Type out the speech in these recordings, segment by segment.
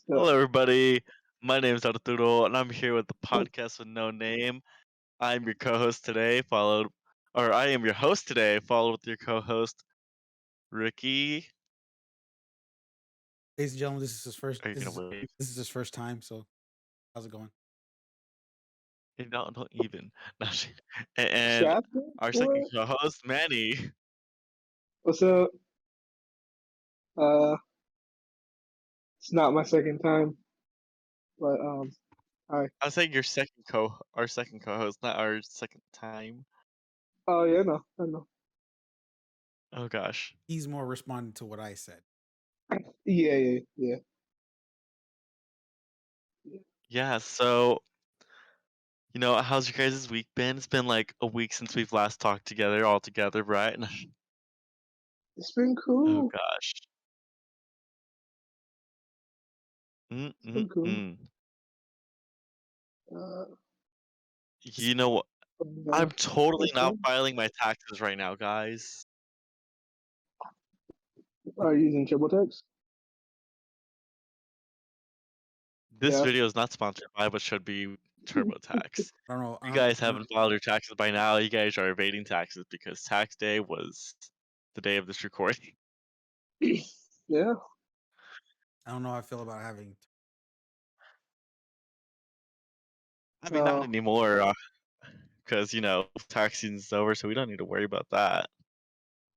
Yeah. Hello, everybody. My name is Arturo, and I'm here with the podcast with no name. I'm your co-host today, I am your host today, followed with your co-host, Ricky. Ladies and gentlemen, this is his first. Are you This gonna is wave? this is his first time. So, how's it going? No, don't even. No, and Shasta? our second What? co-host, Manny. What's up? Uh, it's not my second time, but hi. I was saying our second co-host, not our second time. Oh yeah, no, I know. Oh gosh. He's more responding to what I said. Yeah. Yeah. So, how's your guys' week been? It's been like a week since we've last talked together, all together, right? It's been Oh cool. gosh. It's been cool. Mm-mm-mm. Uh, It's- You know what? uh I'm totally what's not good? filing my taxes right now, guys. Are you using TurboTax? This Yeah. video is not sponsored by, but should be TurboTax. I don't know. If you guys haven't filed your taxes by now, you guys are evading taxes because tax day was the day of this recording. Yeah. I don't know how I feel about having. I mean, not Oh, anymore, because tax season's over, so we don't need to worry about that.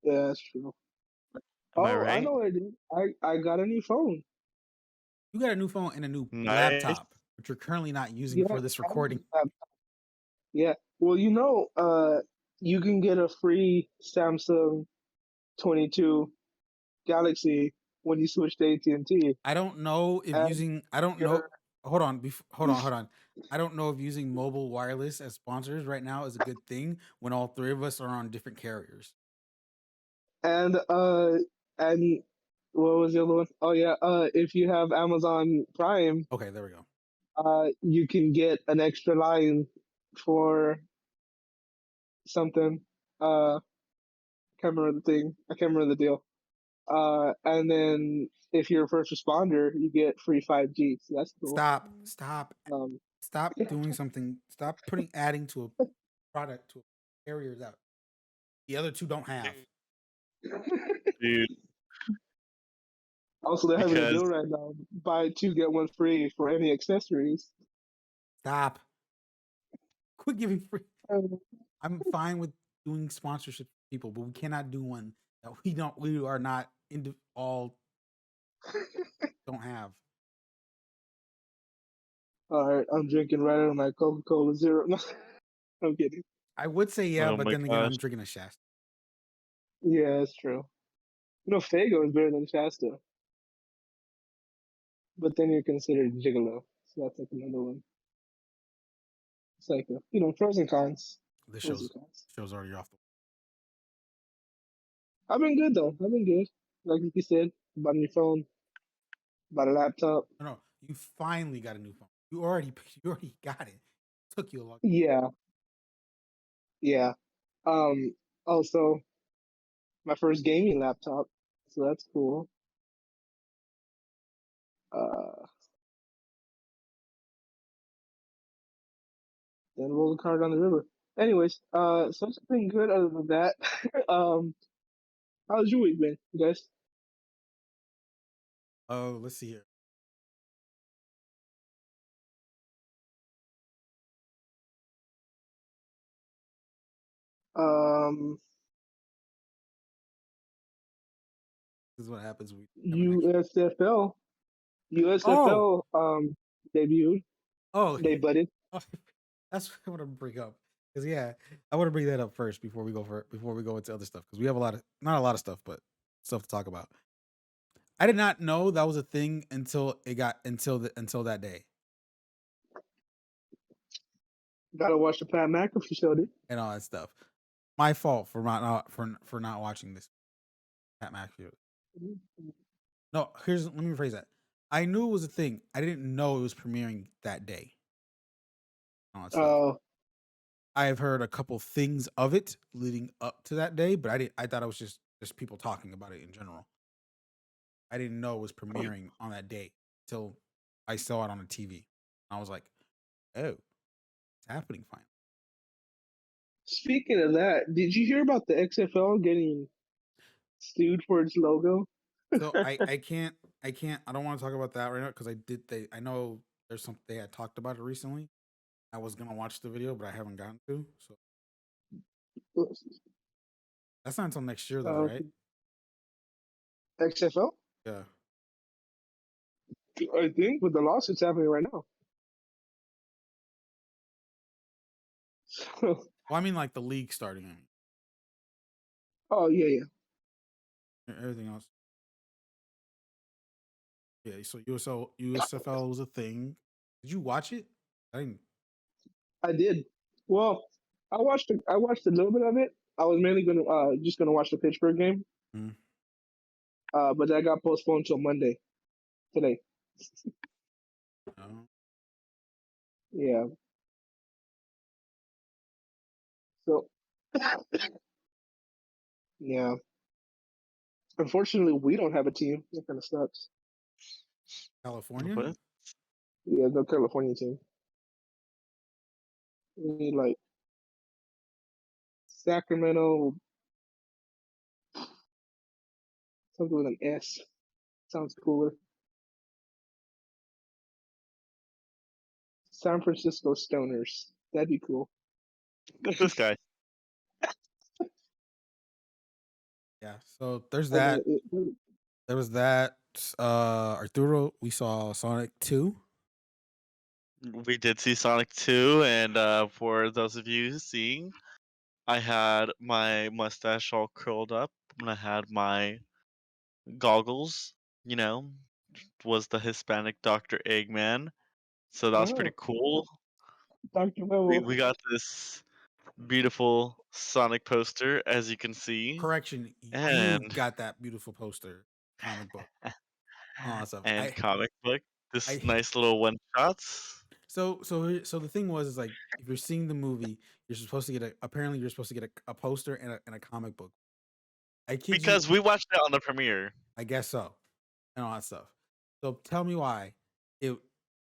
yeah, that's true. Am I Oh, I right? know what I did. I got a new phone. You got a new phone and a new Nice. laptop, which you're currently not using Yeah, for this I have a recording. laptop. Yeah. Well, you can get a free Samsung 22 Galaxy when you switch to AT&T. I don't know if And using. I don't know. your Hold on. Hold on. I don't know if using mobile wireless as sponsors right now is a good thing when all three of us are on different carriers. and and what was the other one? Oh yeah, if you have Amazon Prime, Okay, there we go. you can get an extra line for something. Can't remember the thing. I can't remember the deal. And then if you're a first responder, you get free 5G. So that's cool. Um, Stop doing something. Stop adding to a product to a carrier that the other two don't have. Dude, also, they're having a because deal right now: buy two get one free for any accessories. Stop. Quit giving free. Um, I'm fine with doing sponsorship for people, but we cannot do one that we are not into all don't have. All right, I'm drinking right out of my Coca-Cola Zero. No, I'm kidding. I would say yeah, oh but my then again, gosh. I'm drinking a Shasta. Yeah, that's true. Fago is better than Shasta, but then you're considered gigolo, so that's like another one. It's like pros and cons. This Pros and show's cons. show's already off the. I've been good though. I've been good. Like you said, bought a new phone, bought a laptop. No, you finally got a new phone. You already got it. Took you a long. Yeah, yeah. Also my first gaming laptop, so that's cool. Uh, then roll the car down the river. Anyways, so it's been good. Other than that, how's your week been, you guys? Oh, let's see here. Um, This is what happens when we have an extra. USFL, Oh, USFL, debuted. oh, They butted. oh, that's what I want to bring up. Because yeah, I want to bring that up first before we go into other stuff because we have not a lot of stuff, but stuff to talk about. I did not know that was a thing until until that day Gotta watch the Pat McAfee show, dude. and all that stuff. My fault for not watching this Pat McAfee. No, let me rephrase that. I knew it was a thing. I didn't know it was premiering that day. All that stuff. Oh, I have heard a couple things of it leading up to that day, but I thought it was just people talking about it in general. I didn't know it was premiering on that day till I saw it on the TV. I was like, oh, it's happening finally. Speaking of that, did you hear about the XFL getting sued for its logo? So I can't I don't want to talk about that right now because I know there's something they had talked about it recently. I was gonna watch the video, but I haven't gotten to. So that's not until next year though, right? XFL? Yeah. I think with the lawsuits happening right now. Well, I mean like the league starting. I mean. Oh yeah. Everything else. Yeah, so USFL was a thing. Did you watch it? I didn't. I did. Well, I watched a little bit of it. I was mainly just gonna watch the Pittsburgh game. Mm. But that got postponed till Monday. Today. No. Yeah. So yeah. Unfortunately, we don't have a team. That kind of sucks. California? What? Yeah, no California team. We need like Sacramento, something with an S. Sounds cooler. San Francisco Stoners. That'd be cool. This guy. Yeah. So there's And that. then There was that. Arturo, we saw Sonic 2. We did see Sonic 2, and for those of you seeing, I had my mustache all curled up, and I had my goggles, was the Hispanic Dr. Eggman. So that was pretty oh, cool. Dr. We, Memo. we got this beautiful Sonic poster, as you can see, Correction, you and got that beautiful poster, comic book, all that stuff. and comic book. This I nice little one shots. so the thing was is like if you're seeing the movie, you're supposed to get apparently you're supposed to get a poster and a comic book. I kid Because you, we watched it on the premiere. I guess so, and all that stuff. So tell me why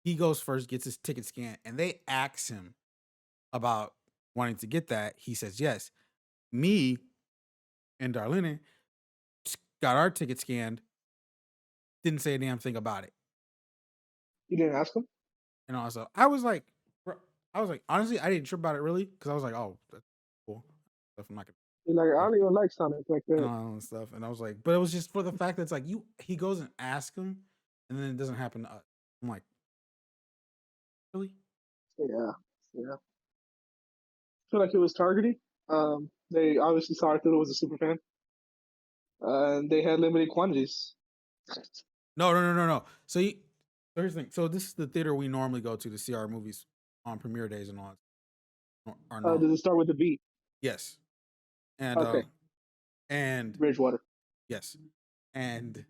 he goes first, gets his ticket scanned, and they ask him about wanting to get that. He says yes. Me and Darlene got our ticket scanned, didn't say a damn thing about it. You didn't ask him? And also, I was like, honestly, I didn't trip about it really because I was like, oh, that's cool. Stuff I'm not gonna. You're like, I don't even like Sonic like And that. all that stuff. And I was like, but it was just for the fact that it's like he goes and asks him, and then it doesn't happen to us. I'm like, really? Yeah. I feel like it was targeting. They obviously saw Arturo was a super fan. And they had limited quantities. No. So here's the thing. So this is the theater we normally go to see our movies on premiere days and all that. Does it start with a B? Yes. And Okay. and Bridgewater. yes. And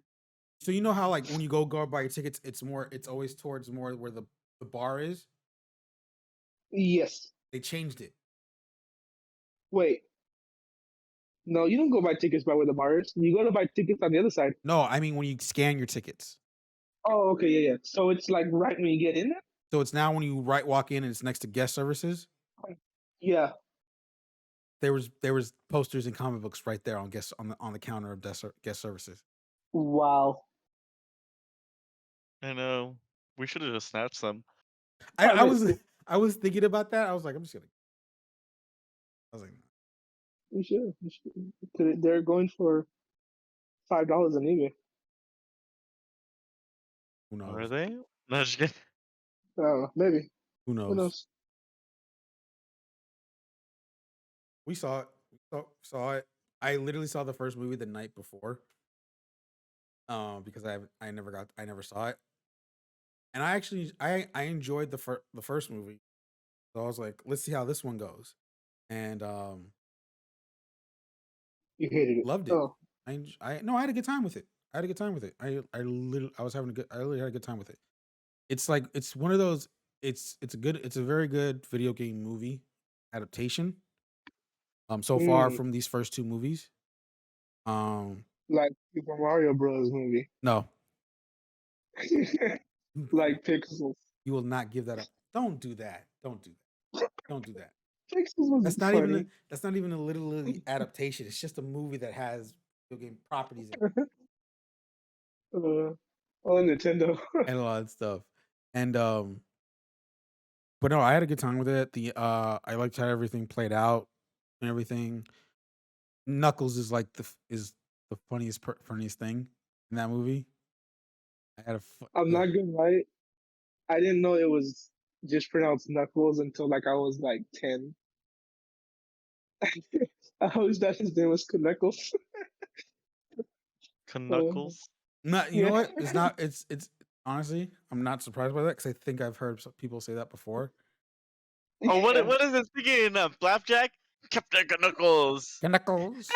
so you know how like when you go buy your tickets, it's always towards more where the bar is? Yes. They changed it. Wait. No, you don't go buy tickets by where the bar is. You go to buy tickets on the other side. No, I mean when you scan your tickets. Oh, okay, yeah. So it's like right when you get in there? So it's now when you walk in and it's next to guest services. Yeah. There was posters and comic books right there on the counter of guest services. Wow. I know. We should have just snatched them. I was thinking about that. I was like, I'm just gonna. I was like, You should. They're going for $5 on eBay. who knows? Are they? No, just kidding. I don't know. Maybe. Who knows? Who knows? We saw it. Saw it. I literally saw the first movie the night before. Because I never saw it, and I actually I enjoyed the first movie, so I was like, let's see how this one goes, and You hated it. loved it. Oh. I had a good time with it. I literally had a good time with it. It's like it's one of those. It's a very good video game movie adaptation. So far from these first two movies. Like Super Mario Bros. Movie. No. Like Pixels. You will not give that up. Don't do that. Don't do that. Don't do that. Pixels was That's not funny. even that's not even a literally adaptation. It's just a movie that has video game properties in it On Nintendo. and a lot of stuff. And but no, I had a good time with it. I liked how everything played out and everything. Knuckles is like is the funniest thing in that movie. I had a I'm not gonna lie. I didn't know it was just pronounced Knuckles until like I was like 10. I always thought his name was Knuckles. Knuckles. Not, you know Yeah. what? It's not. It's honestly, I'm not surprised by that because I think I've heard people say that before. Oh, what Yeah. what is it speaking of? Flapjack? Captain Knuckles. Knuckles.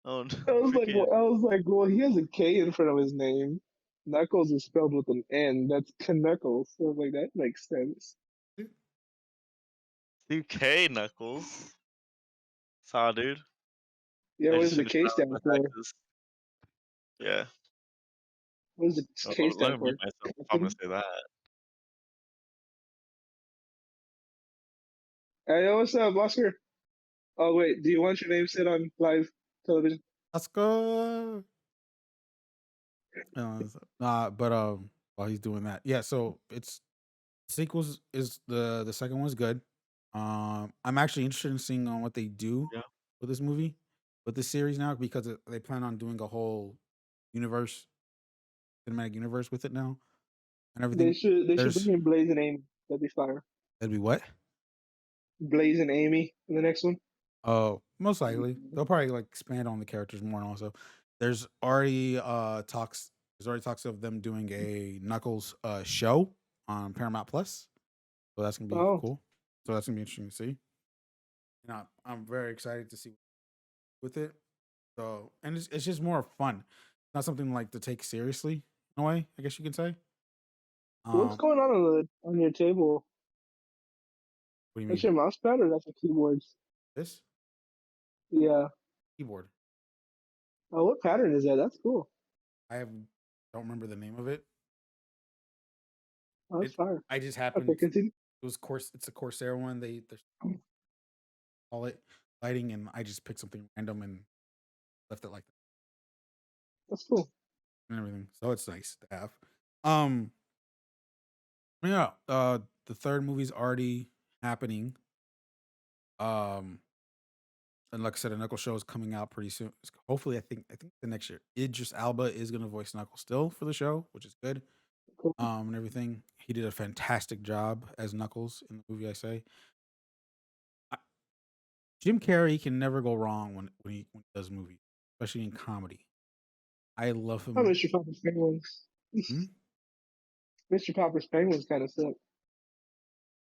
Oh, I was like, freaking. well, he has a K in front of his name. Knuckles is spelled with an N. That's Knuckles. So I was like, that makes sense. UK Knuckles. Saw, dude. Yeah, I what just does the finished K out stand with for? Texas. Yeah. What does the K Let stand me for? mute myself if I'm gonna say that. Hey, what's up, Oscar? Oh wait, do you want your name said on live television? Let's go. But while he's doing that, yeah. So it's sequels is the second one's good. I'm actually interested in seeing on what they do Yeah. with this movie, with this series now, because they plan on doing a whole universe, cinematic universe with it now and everything. They should There's bring in Blaze and Amy. That'd be fire. that'd be what? Blaze and Amy in the next one. Oh, most likely they'll probably like expand on the characters more. And also, there's already talks. There's already talks of them doing a Knuckles show on Paramount Plus. So that's gonna be Oh, cool. So that's gonna be interesting to see. And I'm very excited to see with it. So and it's just more fun. Not something like to take seriously in a way, I guess you could say. what's What going on your table? do you That's mean? your mouse pad or that's a keyboard? This Yeah. keyboard. Oh, what pattern is that? That's cool. Don't remember the name of it. Oh, that's fire. I just Okay, happened. continue. It was It's a Corsair one. They call it lighting, and I just picked something random and left it like that That's cool. and everything. So it's nice to have. Yeah. The third movie's already happening. And like I said, a Knuckles show is coming out pretty soon. Hopefully, I think the next year. Idris Alba is gonna voice Knuckles still for the show, which is good. Cool. And everything. He did a fantastic job as Knuckles in the movie. I say. Jim Carrey can never go wrong when he does movies, especially in comedy. I love Oh, him. Mr. Popper's Penguins. Hmm? Mr. Popper's Penguins kind of suck.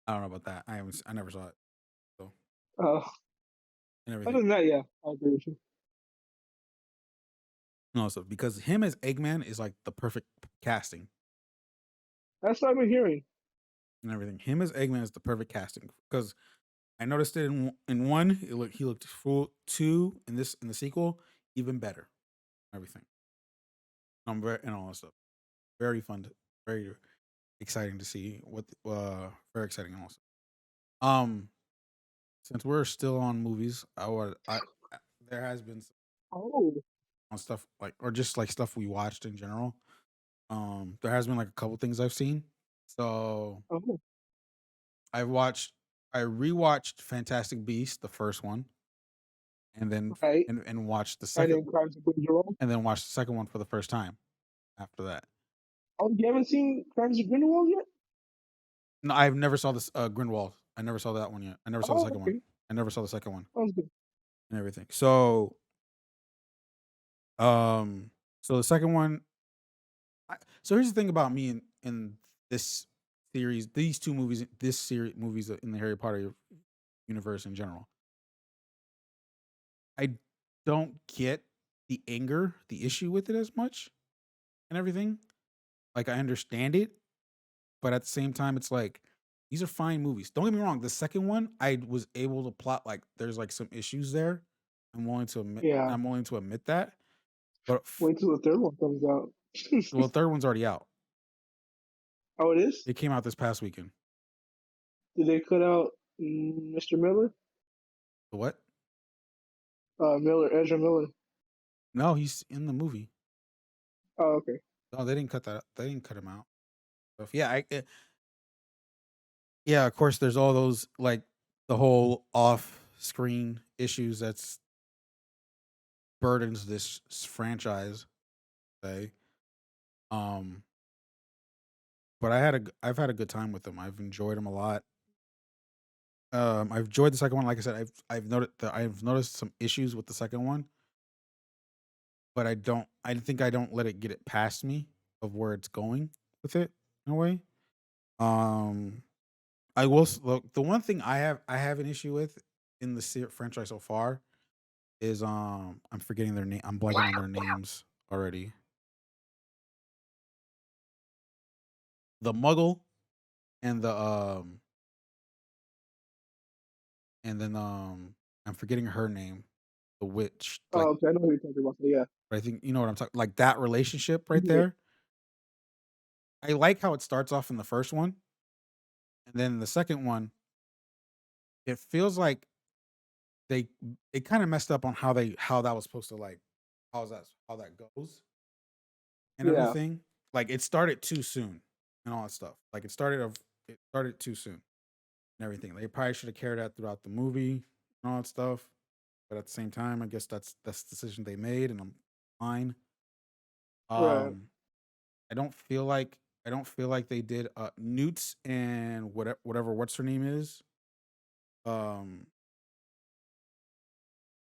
I don't know about that. I never saw it. So Oh, and other everything. than that, yeah, I agree with you. No, so because him as Eggman is like the perfect casting That's what I've been hearing. and everything. Him as Eggman is the perfect casting because I noticed it in one. He looked full. Two in the sequel even better. Everything. I'm very and all that stuff. Very fun. Very exciting to see what. Very exciting also. Since we're still on movies, there has been some Oh, on stuff like or just like stuff we watched in general. There has been like a couple things I've seen. So oh, I rewatched Fantastic Beasts, the first one, and then right. and watched the And second then Crimes of Grindelwald. and then watched the second one for the first time after that. Oh, you haven't seen Crimes of Grindelwald yet? No, I've never saw this Grindelwald. I never saw that one yet. I never saw the Oh, second okay. one. I never saw the second one Sounds good. and everything. So so the second one so here's the thing about me in this series, these two movies, this series movies in the Harry Potter universe in general. I don't get the anger, the issue with it as much and everything. Like I understand it, but at the same time, it's like these are fine movies. Don't get me wrong. The second one, I was able to plot like there's like some issues there. I'm willing to admit. Yeah. I'm willing to admit that. But Wait till the third one comes out. well, the third one's already out. Oh, it is. It came out this past weekend. Did they cut out Mr. Miller? The what? Ezra Miller. No, he's in the movie. Oh, okay. No, they didn't cut that. They didn't cut him out. So, yeah. Of course, there's all those like the whole off-screen issues that's burdens this franchise. Say, but I've had a good time with them. I've enjoyed them a lot. I've enjoyed the second one. Like I said, I've noticed some issues with the second one, but I think I don't let it get it past me of where it's going with it in a way. I will look. The one thing I have an issue with in the franchise so far is I'm forgetting their name. I'm blanking on their names already. The Muggle and then I'm forgetting her name. The witch. Like, Oh, okay. I know who you're talking about. Yeah. I think you know what I'm talking. Like that relationship right Yeah. there. I like how it starts off in the first one, and then the second one. It feels like they kind of messed up on how that was supposed to like how that goes and Yeah. everything. Like it started too soon and all that stuff. Like it started too soon and everything. They probably should have carried that throughout the movie and all that stuff. But at the same time, I guess that's the decision they made, and I'm fine. Right. I don't feel like they did Newts and whatever what's her name is.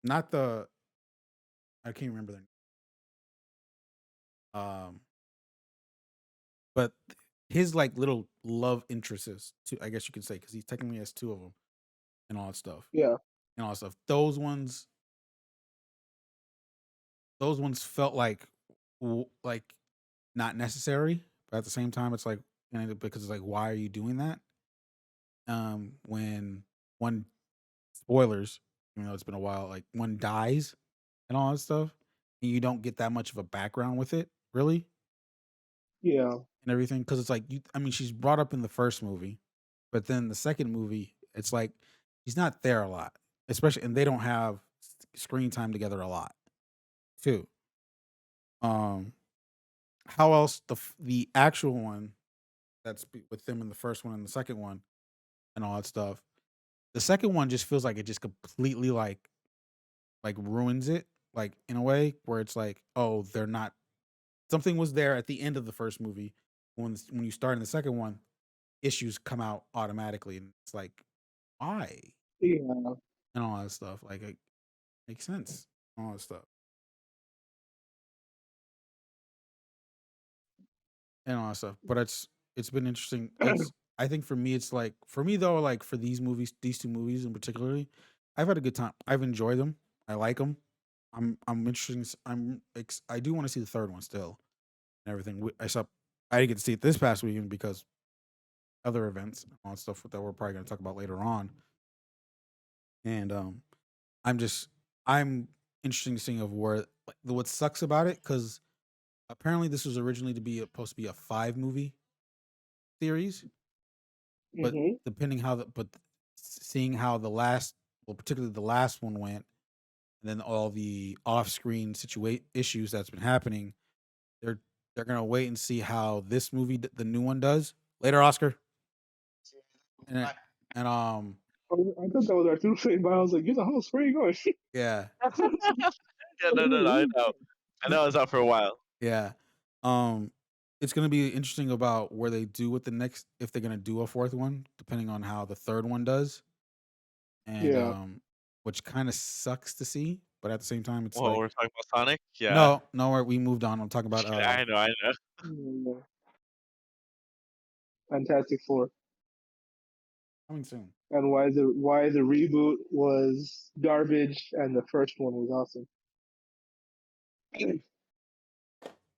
Not the I can't remember their name. But his like little love interests, too, I guess you could say, because he technically has two of them and all that stuff. Yeah. And all that stuff. Those ones felt like not necessary, but at the same time, it's like because it's like, why are you doing that? When one spoilers, it's been a while, like one dies and all that stuff, and you don't get that much of a background with it, really. Yeah. And everything, because it's like she's brought up in the first movie, but then the second movie, it's like she's not there a lot, especially, and they don't have screen time together a lot, too. How else the actual one that's with them in the first one and the second one and all that stuff. The second one just feels like it just completely like ruins it, like in a way where it's like, oh, they're not. Something was there at the end of the first movie. When you start in the second one, issues come out automatically, and it's like, why? Yeah. And all that stuff. Like it makes sense. All that stuff. And all that stuff. But it's been interesting. I think for me, it's like for me though, like for these two movies in particularly, I've had a good time. I've enjoyed them. I like them. I'm interested. I do want to see the third one still and everything. I didn't get to see it this past weekend because other events and all that stuff that we're probably going to talk about later on. And I'm interested in seeing of where what sucks about it, because apparently this was originally supposed to be a 5-movie series, but Mm-hmm. depending seeing how particularly the last one went, and then all the off-screen issues that's been happening, they're gonna wait and see how this movie, the new one, does later. Oscar, and I thought that was Arturo saying, but I was like, "You're the host. Where are you going?" yeah, Yeah, no, I know. I know it's out for a while. yeah. It's gonna be interesting about where they do with the next, if they're gonna do a fourth one, depending on how the third one does, and Yeah. which kind of sucks to see, but at the same time, it's Well, like we're talking about Sonic. Yeah. no, we moved on. I'm talking about I know. Yeah. Fantastic Four. coming soon. And why the reboot was garbage and the first one was awesome.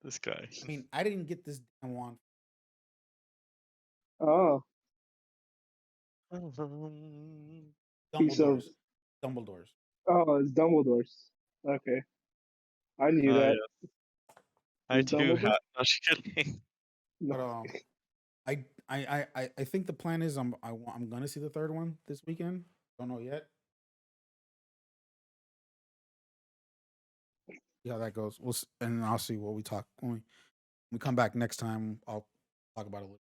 This guy. I mean, I didn't get this damn one. Oh, piece of Dumbledore's. oh, it's Dumbledore's. Okay, I knew that. Yeah. I It's too Dumbledore? have. No, just kidding. No. But I think the plan is I'm gonna see the third one this weekend. Don't know yet. See how that goes. And I'll see what we talk when we come back next time. I'll talk about it a little.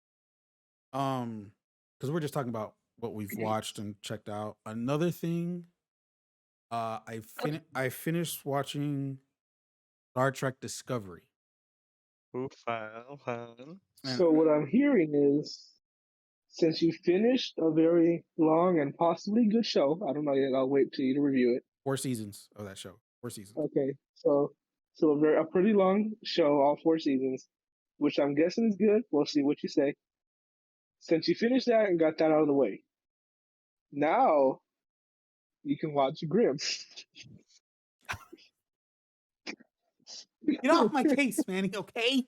Because we're just talking about what we've watched and checked out. Another thing, I finished watching Star Trek Discovery. Ooh, fun. So what I'm hearing is, since you finished a very long and possibly good show, I don't know yet. I'll wait till you to review it. 4 seasons of that show. 4 seasons. Okay, so a pretty long show, all 4 seasons, which I'm guessing is good. We'll see what you say. Since you finished that and got that out of the way, now you can watch Grimm. Get off my case, Manny. Okay.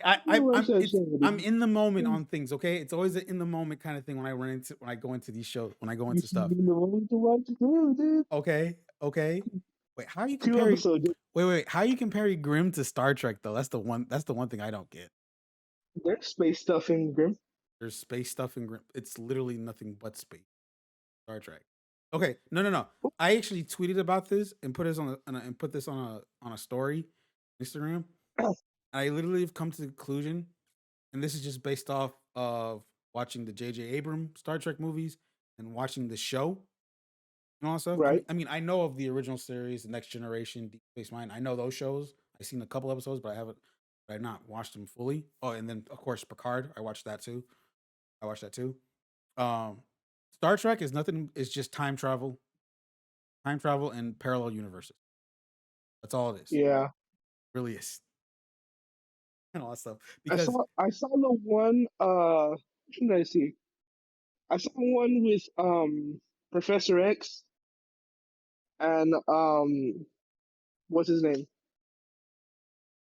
I'm in the moment on things. Okay, it's always an in the moment kind of thing when I go into these shows, when I go into stuff. In the moment to watch Grimm, dude. Okay. Wait, how are you 2 comparing? episodes. Wait. How are you comparing Grimm to Star Trek though? That's the one thing I don't get. There's space stuff in Grimm. There's space stuff in Grimm. It's literally nothing but space. Star Trek. Okay, no. I actually tweeted about this and put this on a story, Instagram. I literally have come to the conclusion, and this is just based off of watching the J.J. Abrams Star Trek movies and watching the show and all that stuff. Right. I mean, I know of the original series, The Next Generation, Deep Space Nine. I know those shows. I've seen a couple episodes, but I've not watched them fully. Oh, and then of course Picard. I watched that too. Star Trek is nothing. It's just time travel and parallel universes. That's all it is. Yeah. It really is. And all that stuff. I Because saw the one. What did I see? I saw one with Professor X and what's his name?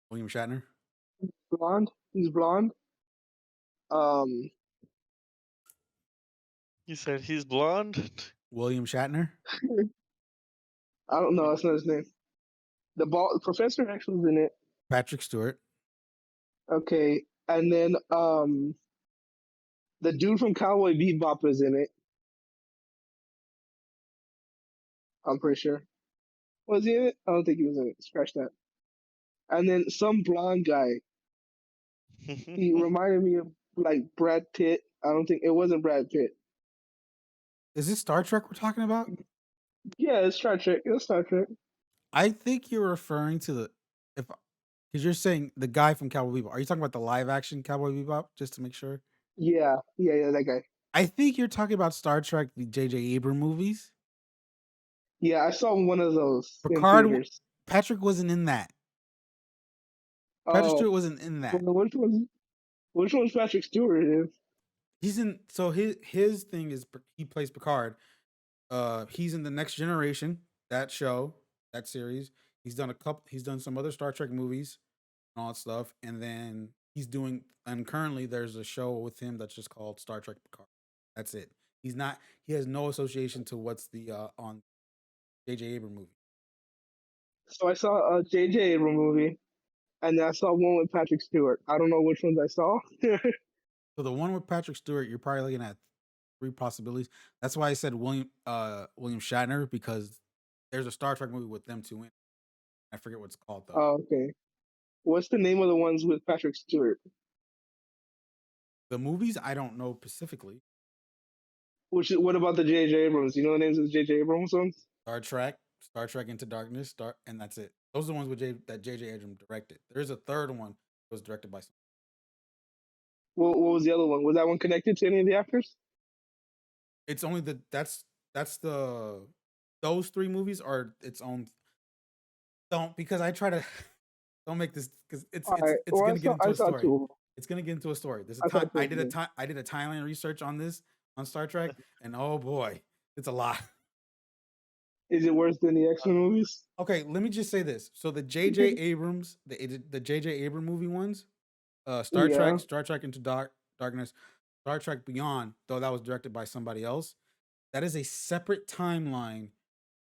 William Shatner. Blonde. He's blonde. You said he's blonde? William Shatner. I don't know. That's not his name. The Professor X was in it. Patrick Stewart. Okay, and then the dude from Cowboy Bebop is in it. I'm pretty sure. Was he in it? I don't think he was in it. Scratch that. And then some blonde guy. He reminded me of like Brad Pitt. I don't think it wasn't Brad Pitt. Is this Star Trek we're talking about? Yeah, it's Star Trek. It's Star Trek. I think you're referring to because you're saying the guy from Cowboy Bebop. Are you talking about the live action Cowboy Bebop? Just to make sure. Yeah, that guy. I think you're talking about Star Trek, the J.J. Abrams movies. Yeah, I saw one of those. Picard. Patrick wasn't in that. Patrick Oh, Stewart wasn't in that. which one's Patrick Stewart in? He's in. So his thing is he plays Picard. He's in the Next Generation, that show, that series. He's done some other Star Trek movies and all that stuff, and then currently there's a show with him that's just called Star Trek Picard. That's it. He has no association to what's the on J.J. Abrams movie. So I saw a J.J. Abrams movie, and then I saw one with Patrick Stewart. I don't know which ones I saw. So the one with Patrick Stewart, you're probably looking at 3 possibilities. That's why I said William Shatner, because there's a Star Trek movie with them two in. I forget what it's called though. Oh, okay. What's the name of the ones with Patrick Stewart? The movies I don't know specifically. What about the J.J. Abrams? You know the names of the J.J. Abrams ones? Star Trek Into Darkness, and that's it. Those are the ones that J.J. Abrams directed. There's a third one that was directed by someone. What was the other one? Was that one connected to any of the actors? It's only those 3 movies are its own. Because I try to don't make this because it's gonna get into a story. It's gonna get into a story. I did a timeline research on this on Star Trek, and oh boy, it's a lot. Is it worse than the X-Men movies? Okay, let me just say this. So the J.J. Abrams, the J.J. Abrams movie ones, Star Trek Into Darkness, Star Trek Beyond, though that was directed by somebody else, that is a separate timeline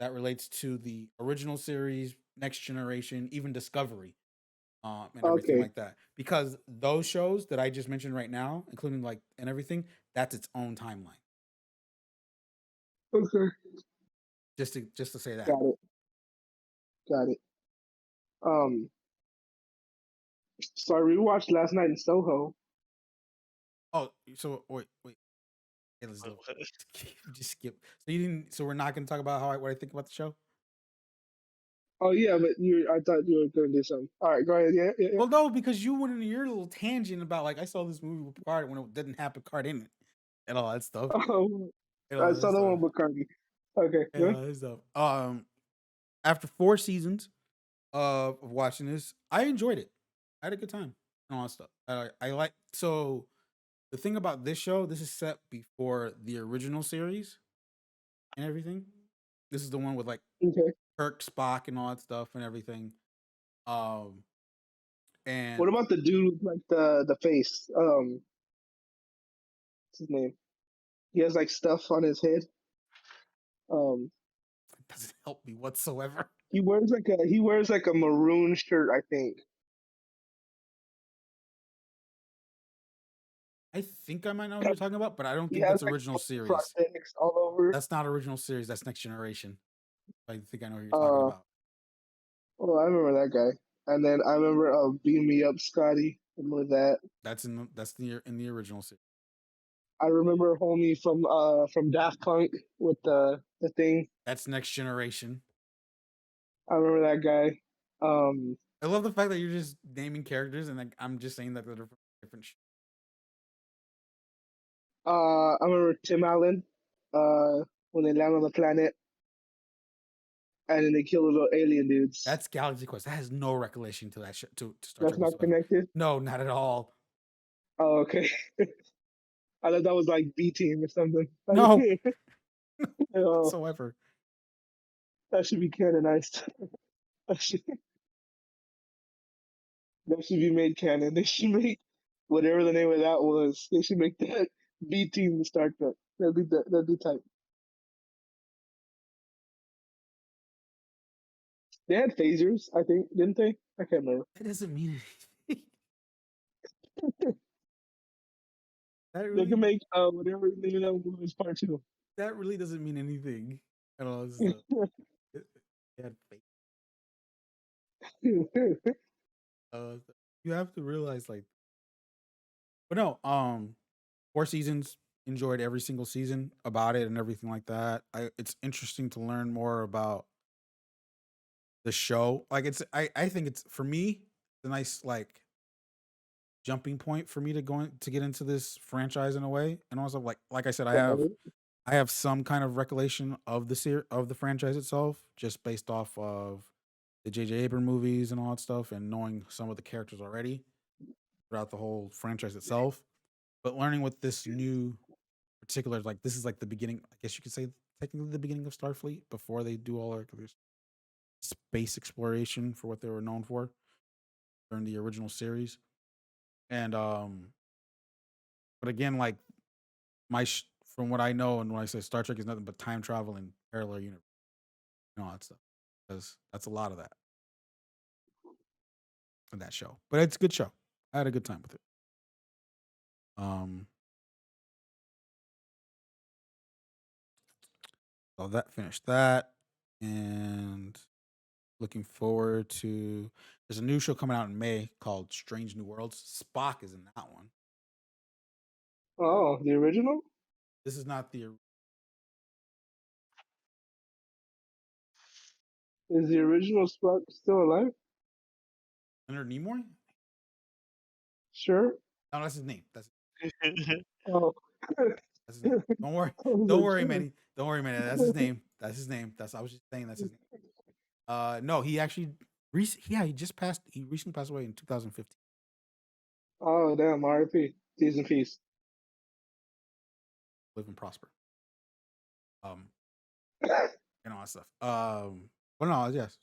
that relates to the original series, Next Generation, even Discovery. and everything Okay. like that. Because those shows that I just mentioned right now, including like and everything, that's its own timeline. Okay. Just to say that. Got it. Got it. Um. So I rewatched last night in Soho. Oh, so wait. Okay, let's do just skip. So you didn't. So we're not going to talk about what I think about the show. Oh yeah, but I thought you were gonna do something. All right, go ahead. Yeah. Well, no, because you went into your little tangent about like I saw this movie with Picard when it didn't have Picard in it and all that stuff. Oh, And all I that saw the stuff. one with Cardi. Okay, And good. all that stuff. After 4 seasons of watching this, I enjoyed it. I had a good time and all that stuff. I like so the thing about this show. This is set before the original series and everything. This is the one with like Okay. Kirk, Spock, and all that stuff and everything. And What about the dude with like the face? What's his name? He has like stuff on his head. it doesn't help me whatsoever. He wears like a maroon shirt, I think. I think I might know who you're talking about, but I don't He think has that's like original series. prosthetics all over. That's not original series. That's Next Generation. I think I know who you're talking Uh, about. oh, I remember that guy. And then I remember Beam Me Up, Scotty. I remember that. That's in the original series. I remember homie from Daft Punk with the thing. That's Next Generation. I remember that guy. I love the fact that you're just naming characters and like I'm just saying that they're different. I remember Tim Allen. When they land on the planet, and then they kill the little alien dudes. That's Galaxy Quest. That has no recollection to that to Star That's Trek. not connected. No, not at all. Oh, okay. I thought that was like B Team or something. No, Oh, whatsoever. that should be canonized. That should be made canon. They should make whatever the name of that was. They should make that B Team Star Trek. That'd be tight. They had phasers, I think, didn't they? I can't remember. That doesn't mean anything. That They really, can make whatever the name of that was part 2. that really doesn't mean anything at all. This is they had fake. You have to realize like, but no, 4 seasons. Enjoyed every single season about it and everything like that. It's interesting to learn more about the show. Like I think it's for me it's a nice like jumping point for me to get into this franchise in a way. And also like I said, I have some kind of recollection of the franchise itself, just based off of the J.J. Abrams movies and all that stuff, and knowing some of the characters already throughout the whole franchise itself. But learning with this new particular, like this is like the beginning. I guess you could say technically the beginning of Starfleet before they do all like this space exploration for what they were known for during the original series. And but again, like from what I know, and when I say Star Trek is nothing but time travel and parallel universe, and all that stuff, because that's a lot of that in that show. But it's a good show. I had a good time with it. So that finished that, and looking forward to. There's a new show coming out in May called Strange New Worlds. Spock is in that one. Oh, the original? This is not the. Is the original Spock still alive? Leonard Nimoy? Sure. No, that's his name. That's Oh. his name. Don't worry. Don't worry, Manny. Don't worry, Manny. That's his name. That's his name. I was just saying that's his name. No, he actually he just passed. He recently passed away in 2015. Oh, damn. RIP. Season peace. Live and prosper. And all that stuff. But no, yes,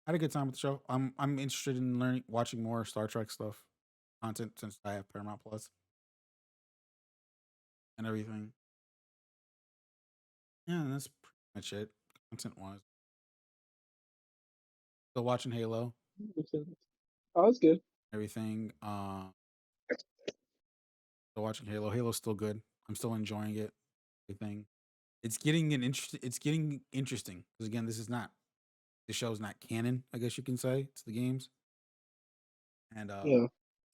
I had a good time with the show. I'm interested in watching more Star Trek stuff, content since I have Paramount Plus and everything. Yeah, and that's pretty much it, content wise. Still watching Halo. Oh, that's good. Everything. Still watching Halo. Halo's still good. I'm still enjoying it. Everything. It's getting interesting because again, the show's not canon. I guess you can say it's the games, and Yeah.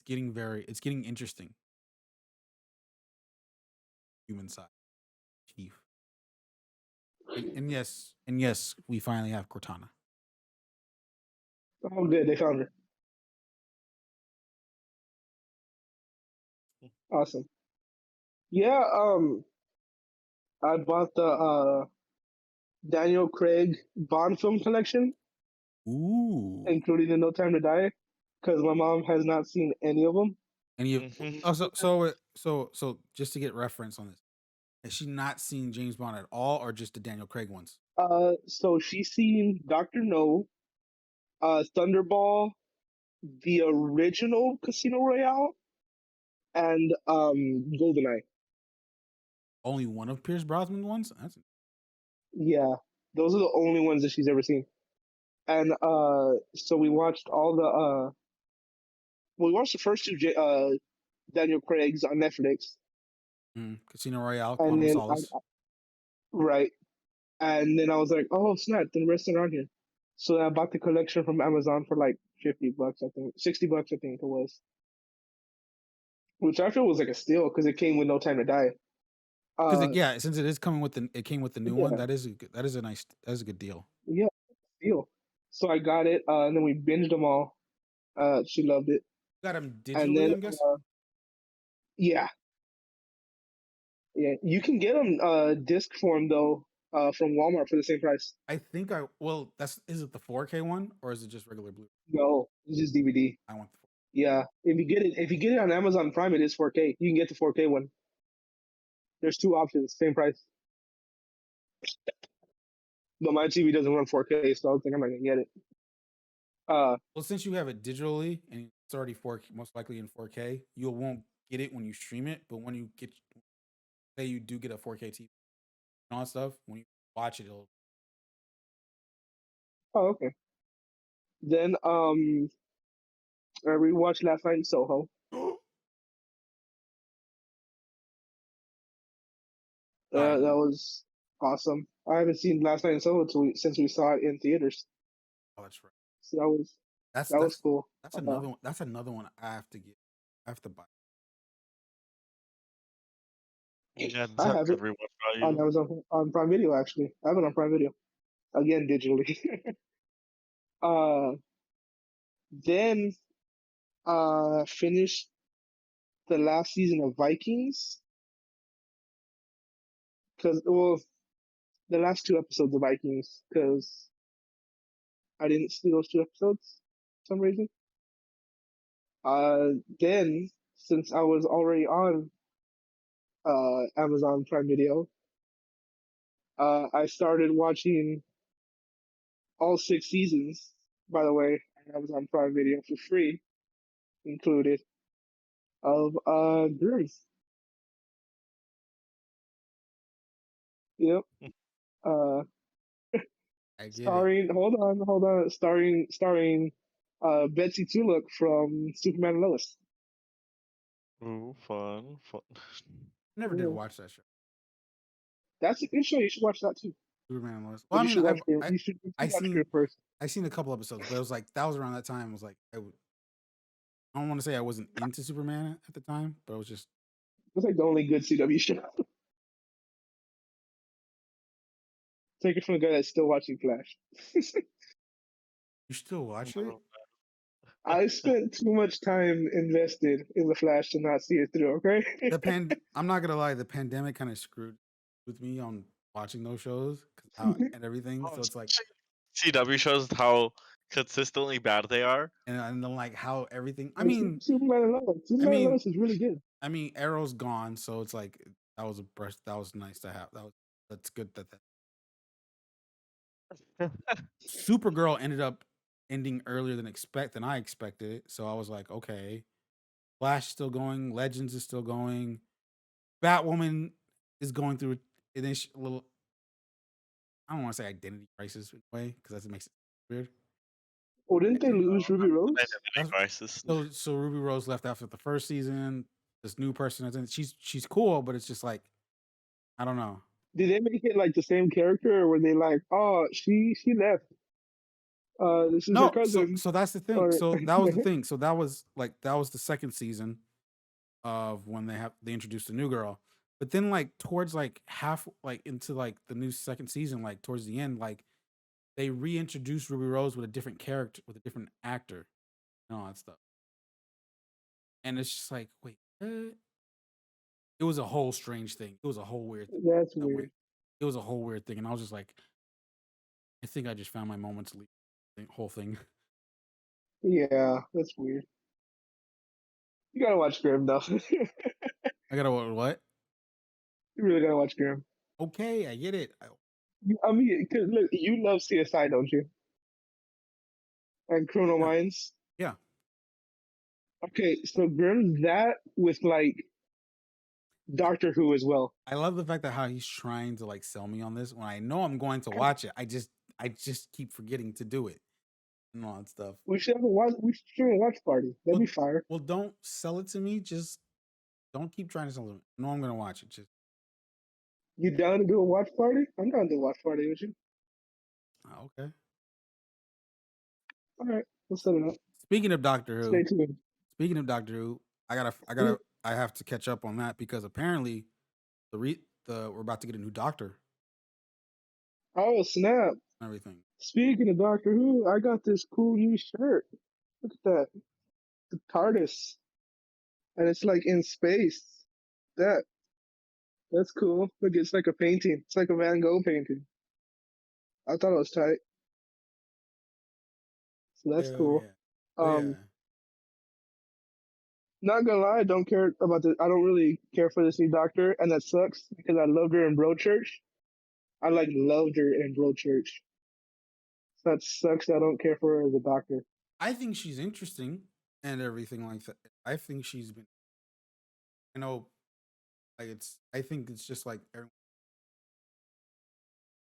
it's getting interesting. Human side, Chief, and yes, we finally have Cortana. Oh, good. They found her. Awesome. Yeah. I bought the Daniel Craig Bond film collection, Ooh, including the No Time to Die, because my mom has not seen any of them. and you. Mhm. Oh, so just to get reference on this, has she not seen James Bond at all, or just the Daniel Craig ones? So she's seen Doctor No, Thunderball, the original Casino Royale, and Goldeneye. Only one of Pierce Brosnan ones. That's Yeah, those are the only ones that she's ever seen. And so we watched the first two Daniel Craig's on Netflix, Casino Royale, and Quantum then Solace. right, and then I was like, oh snap, the rest are on here. So I bought the collection from Amazon for like $50, I think, $60, I think it was, which I feel was like a steal because it came with No Time to Die. Because Uh, yeah, since it came with the new one. yeah, That is a good deal. yeah, steal. So I got it, and then we binged them all. She loved it, Got them and digitally, then I'm guessing. yeah, yeah, you can get them disc form though, from Walmart for the same price. I think is it the 4K one or is it just regular blue? No, it's just DVD. I want the Yeah, if you get it on Amazon Prime, it is 4K. You can get the 4K one. There's two options, same price. But my TV doesn't run 4K, so I don't think I'm not gonna get it. Well, since you have it digitally and it's already 4K, most likely in 4K, you won't get it when you stream it. But when you say you do get a 4K TV and all that stuff, when you watch it, it'll. Oh, okay. Then I rewatched last night in Soho. Sorry, That man. was awesome. I haven't seen last night in Soho since we saw it in theaters. Oh, that's right. So That's that was that's cool. that's another one. That's another one I have to get. I have to buy. Yeah, this I have have good it rewatch on value. Amazon on Prime Video actually. I have it on Prime Video again digitally. uh, then finished the last season of Vikings because the last two episodes of Vikings because I didn't see those two episodes for some reason. Then since I was already on Amazon Prime Video, I started watching all 6 seasons. By the way, on Amazon Prime Video for free, included of Grimm. Yep. Uh, I get it. starring. Hold on. Starring Betsy Tulloch from Superman and Lois. Ooh, fun. I never did Yeah. watch that show. That's a good show. You should watch that too. Superman was. But Well, I you mean, should watch Grimm. I You should I watch seen Grimm first. I seen a couple episodes, but it was like that was around that time. I was like, I don't want to say I wasn't into Superman at the time, but it was just It's like the only good CW show. Take it from a guy that's still watching Flash. you still watch it. I spent too much time invested in the Flash to not see it through. Okay. I'm not gonna lie, the pandemic kind of screwed with me on watching those shows and everything. So it's like, CW shows how consistently bad they are. and then like how everything. Superman and Lois. Superman and Lois is really good. I mean, Arrow's gone, so it's like that was that was nice to have. That's good that Supergirl ended up ending earlier than I expected it. So I was like, okay, Flash still going, Legends is still going, Batwoman is going through a little. I don't want to say identity crisis in a way because that makes it weird. Oh, didn't they lose Ruby Rose? Identity crisis. So Ruby Rose left after the first season. This new person is in. She's cool, but it's just like I don't know. Did they make it like the same character, or were they like, oh, she left? This is her No, cousin. so that's the thing. Or So that was the thing. So that was the second season of when they introduced a new girl. But then like towards like half like into like the new second season, like towards the end, like they reintroduced Ruby Rose with a different character, with a different actor, and all that stuff. And it's just like, wait, what? It was a whole strange thing. It was a whole weird thing. that's that weird. went- It was a whole weird thing, and I was just like, I think I just found my moment to leave the whole thing. Yeah, that's weird. You gotta watch Grimm though. I gotta what? You really gotta watch Grimm. Okay, I get it. I mean, cause look, you love CSI, don't you? And Criminal Yeah. Minds. Yeah. Okay, so Grimm's that with like Doctor Who as well. I love the fact that how he's trying to like sell me on this when I know I'm going to watch it. I just keep forgetting to do it and all that stuff. We should have a watch. We should do a watch party. That'd be fire. Well, don't sell it to me. Just don't keep trying to sell it. No, I'm gonna watch it. Just You down to do a watch party? I'm down to do a watch party with you. okay. All right, we'll set it up. Speaking of Doctor Who, Stay tuned. I have to catch up on that because apparently we're about to get a new Doctor Oh snap! and everything. Speaking of Doctor Who, I got this cool new shirt. Look at that, the TARDIS, and it's like in space. That's cool. Look, it's like a painting. It's like a Van Gogh painting. I thought it was tight. So that's Hell cool. yeah. Um, Yeah. Not gonna lie, I don't care about the. I don't really care for this new Doctor, and that sucks because I loved her in Broadchurch. I like loved her in Broadchurch. So that sucks. I don't care for her as a Doctor. I think she's interesting and everything like that. I think she's been, you know, like I think it's just like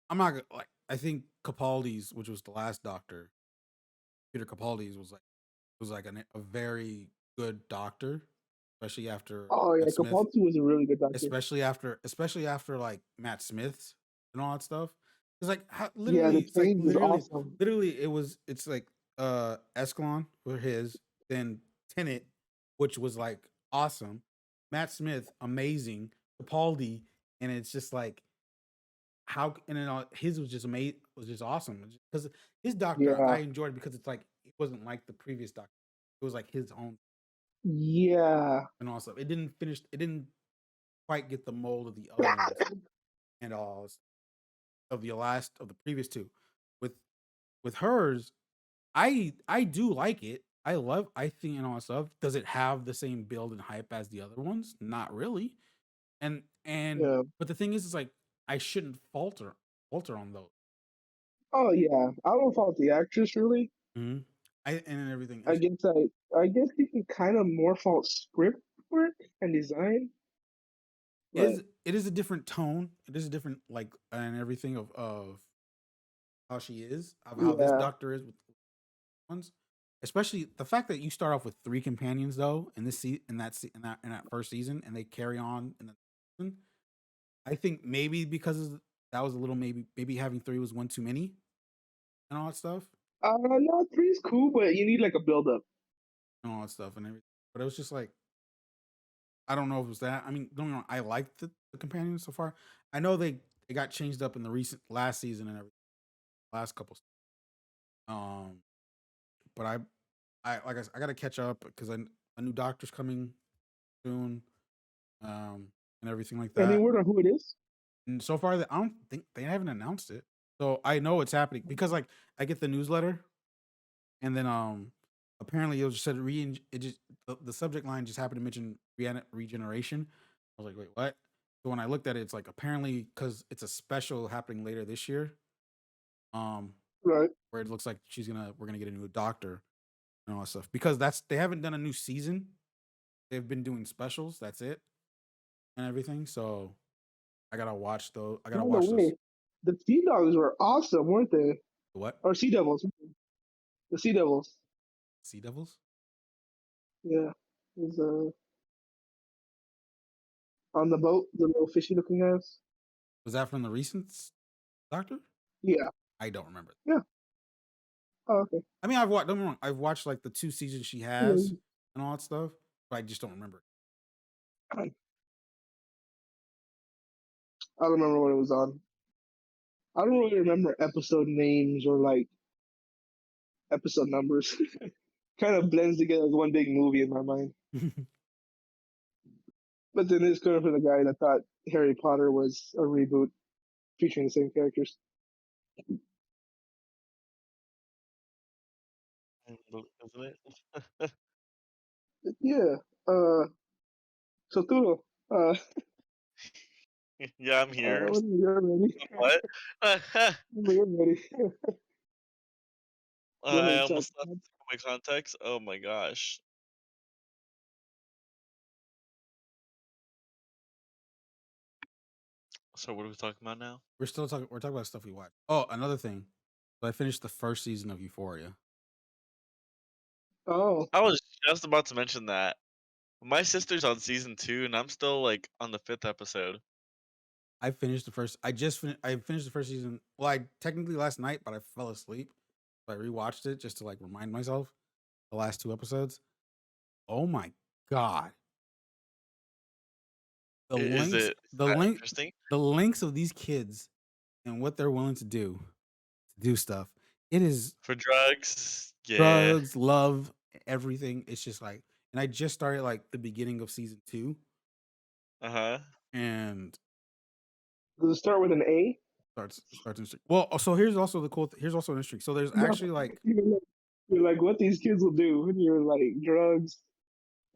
I'm not like. I think Capaldi's, which was the last Doctor, Peter Capaldi's was like a very good Doctor, especially after Oh yeah, Matt Smith, Capaldi was a really good Doctor. especially after like Matt Smith's and all that stuff. It's like Yeah, literally, the it's like change was literally, awesome. it's like Escalon for his, then Tenet, which was like awesome, Matt Smith amazing, Capaldi, and it's just like how and then his was just amazing, was just awesome because his Doctor Yeah, I enjoyed because it's like it wasn't like the previous Doctor, it was like his own yeah. and all stuff. It didn't quite get the mold of the other ones and all of the previous two. With hers, I do like it. I think and all that stuff. Does it have the same build and hype as the other ones? Not really. And Yeah. but the thing is, it's like I shouldn't falter on those. Oh yeah. I don't fault the actress really. Mm-hmm. And everything. I guess you can kind of more fault script work and design. But It is a different tone. It is a different like and everything of how she is, of how this yeah, Doctor is with ones. Especially the fact that you start off with 3 companions though in that first season, and they carry on in the season. I think maybe because that was a little maybe having 3 was one too many and all that stuff no, three's cool, but you need like a build up. and all that stuff and everything. But it was just like I don't know if it was that. I mean, don't get me wrong, I liked the companions so far. I know they got changed up in the recent last season and everything, last couple. But I gotta catch up because a new Doctor's coming soon, and everything like Any that. word on who it is? And so far, I don't think they haven't announced it. So I know it's happening because like I get the newsletter, and then apparently it just said the subject line just happened to mention regeneration. I was like, wait, what? So when I looked at it, it's like apparently because it's a special happening later this year, Right. where it looks like we're gonna get a new Doctor and all that stuff because they haven't done a new season. They've been doing specials. That's it, and everything. So I gotta watch those. I gotta By the watch those. way, the Sea Dogs were awesome, weren't they? What? Or Sea Devils. The Sea Devils. Sea Devils. Yeah, he's on the boat, the little fishy looking guys. Was that from the recent Doctor? Yeah. I don't remember. Yeah. Oh, okay. I mean, I've watched. Don't get me wrong. I've watched like the 2 seasons she has and all that stuff, but I just don't remember. I don't remember what it was on. I don't really remember episode names or like episode numbers. Kind of blends together as one big movie in my mind. But then it's good for the guy that thought Harry Potter was a reboot featuring the same characters. Isn't it? Yeah. So Tudo, Yeah, I'm here. when you're ready. What? When you're ready. Go I ahead, almost Chuck. lost my context. Oh my gosh. So what are we talking about now? We're talking about stuff we watched. Oh, another thing. So I finished the first season of Euphoria. Oh, I was just about to mention that. My sister's on season 2, and I'm still like on the 5th episode. I finished the first. I finished the first season. Well, I technically last night, but I fell asleep. So I rewatched it just to like remind myself the last 2 episodes. Oh my god! Is it that interesting? the links of these kids and what they're willing to do stuff. It is For drugs? Yeah. drugs, love, everything. It's just like, and I just started like the beginning of season 2, Uh-huh. and does it start with an A? starts interesting. Well, so here's also the cool. Here's also an interesting. So there's actually like You're like what these kids will do, and you're like drugs,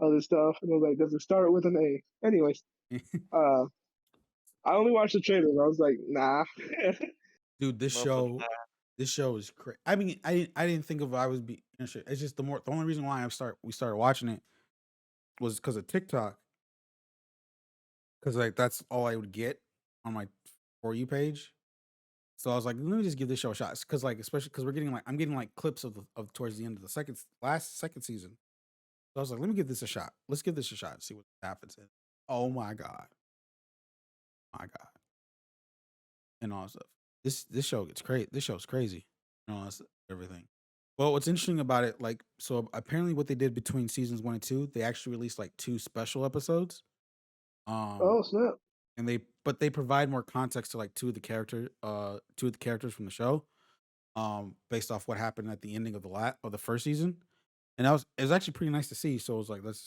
other stuff, and I was like, does it start with an A? Anyways, I only watched the trailer. I was like, nah. dude, this Nothing. show is crazy. I mean, I didn't think of I was be interested. It's just the only reason why we started watching it was because of TikTok. Because like that's all I would get on my For You page. So I was like, let me just give this show a shot. Because like, especially because I'm getting like clips of towards the end of the second season. So I was like, let me give this a shot. Let's give this a shot and see what happens. And oh my god, and all that stuff. This show gets crazy. This show's crazy. And all that stuff, everything. Well, what's interesting about it, like, so apparently what they did between seasons 1 and 2, they actually released like 2 special episodes. Oh snap! And they provide more context to like two of the characters from the show, based off what happened at the ending of the first season. And it was actually pretty nice to see. So it was like, let's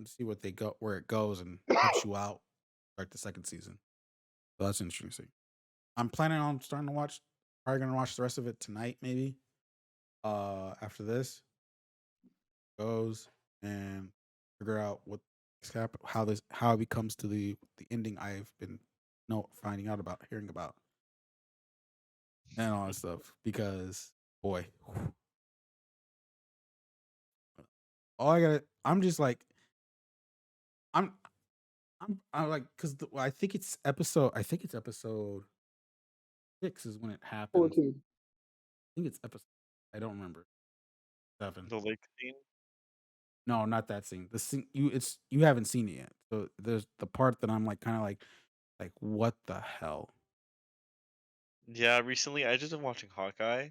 see what they go, where it goes, and helps you out start the second season. So that's interesting. I'm planning on starting to watch. Probably gonna watch the rest of it tonight, maybe. After this goes and figure out what how it becomes to the ending I've been finding out about, hearing about, and all that stuff. Because boy, I'm just like, I'm like, because I think it's episode 6 is when it happens. 14. I think it's episode. I don't remember. 7. The lake scene? No, not that scene. The scene you haven't seen it yet. So there's the part that I'm like kind of like what the hell? Yeah, recently I just been watching Hawkeye.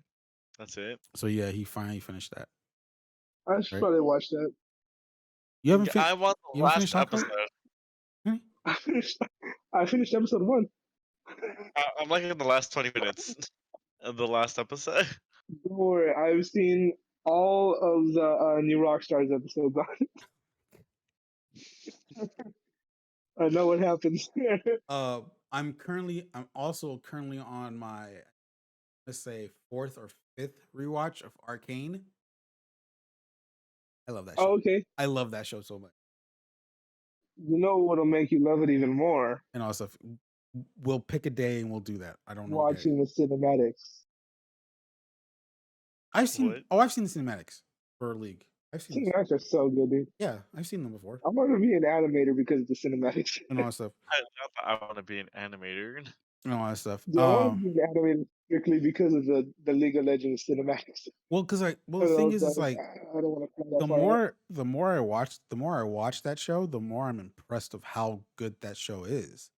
That's it. So yeah, he finally finished that. I should Right? probably watch that. You haven't I want the you haven't last finished Hawkeye? episode. Really? I finished episode 1. I'm like in the last 20 minutes of the last episode. Don't worry, I've seen all of the new Rockstars episodes on it. I know what happens. I'm also currently on my, let's say, 4th or 5th rewatch of Arcane. I love that show. Oh, okay. I love that show so much. You know what'll make you love it even more? And all stuff. We'll pick a day and we'll do that. I don't know. Watching the cinematics. I've seen What? I've seen the cinematics for League. I've seen them. Cinematics are so good, dude. Yeah, I've seen them before. I'm gonna be an animator because of the cinematics. And all that stuff. I want to be an animator. And all that stuff. Yeah, I want to be an animator strictly because of the League of Legends cinematics. Well, because the And I thing was is like I don't want to climb that the far up. more I watch that show, the more I'm impressed of how good that show is,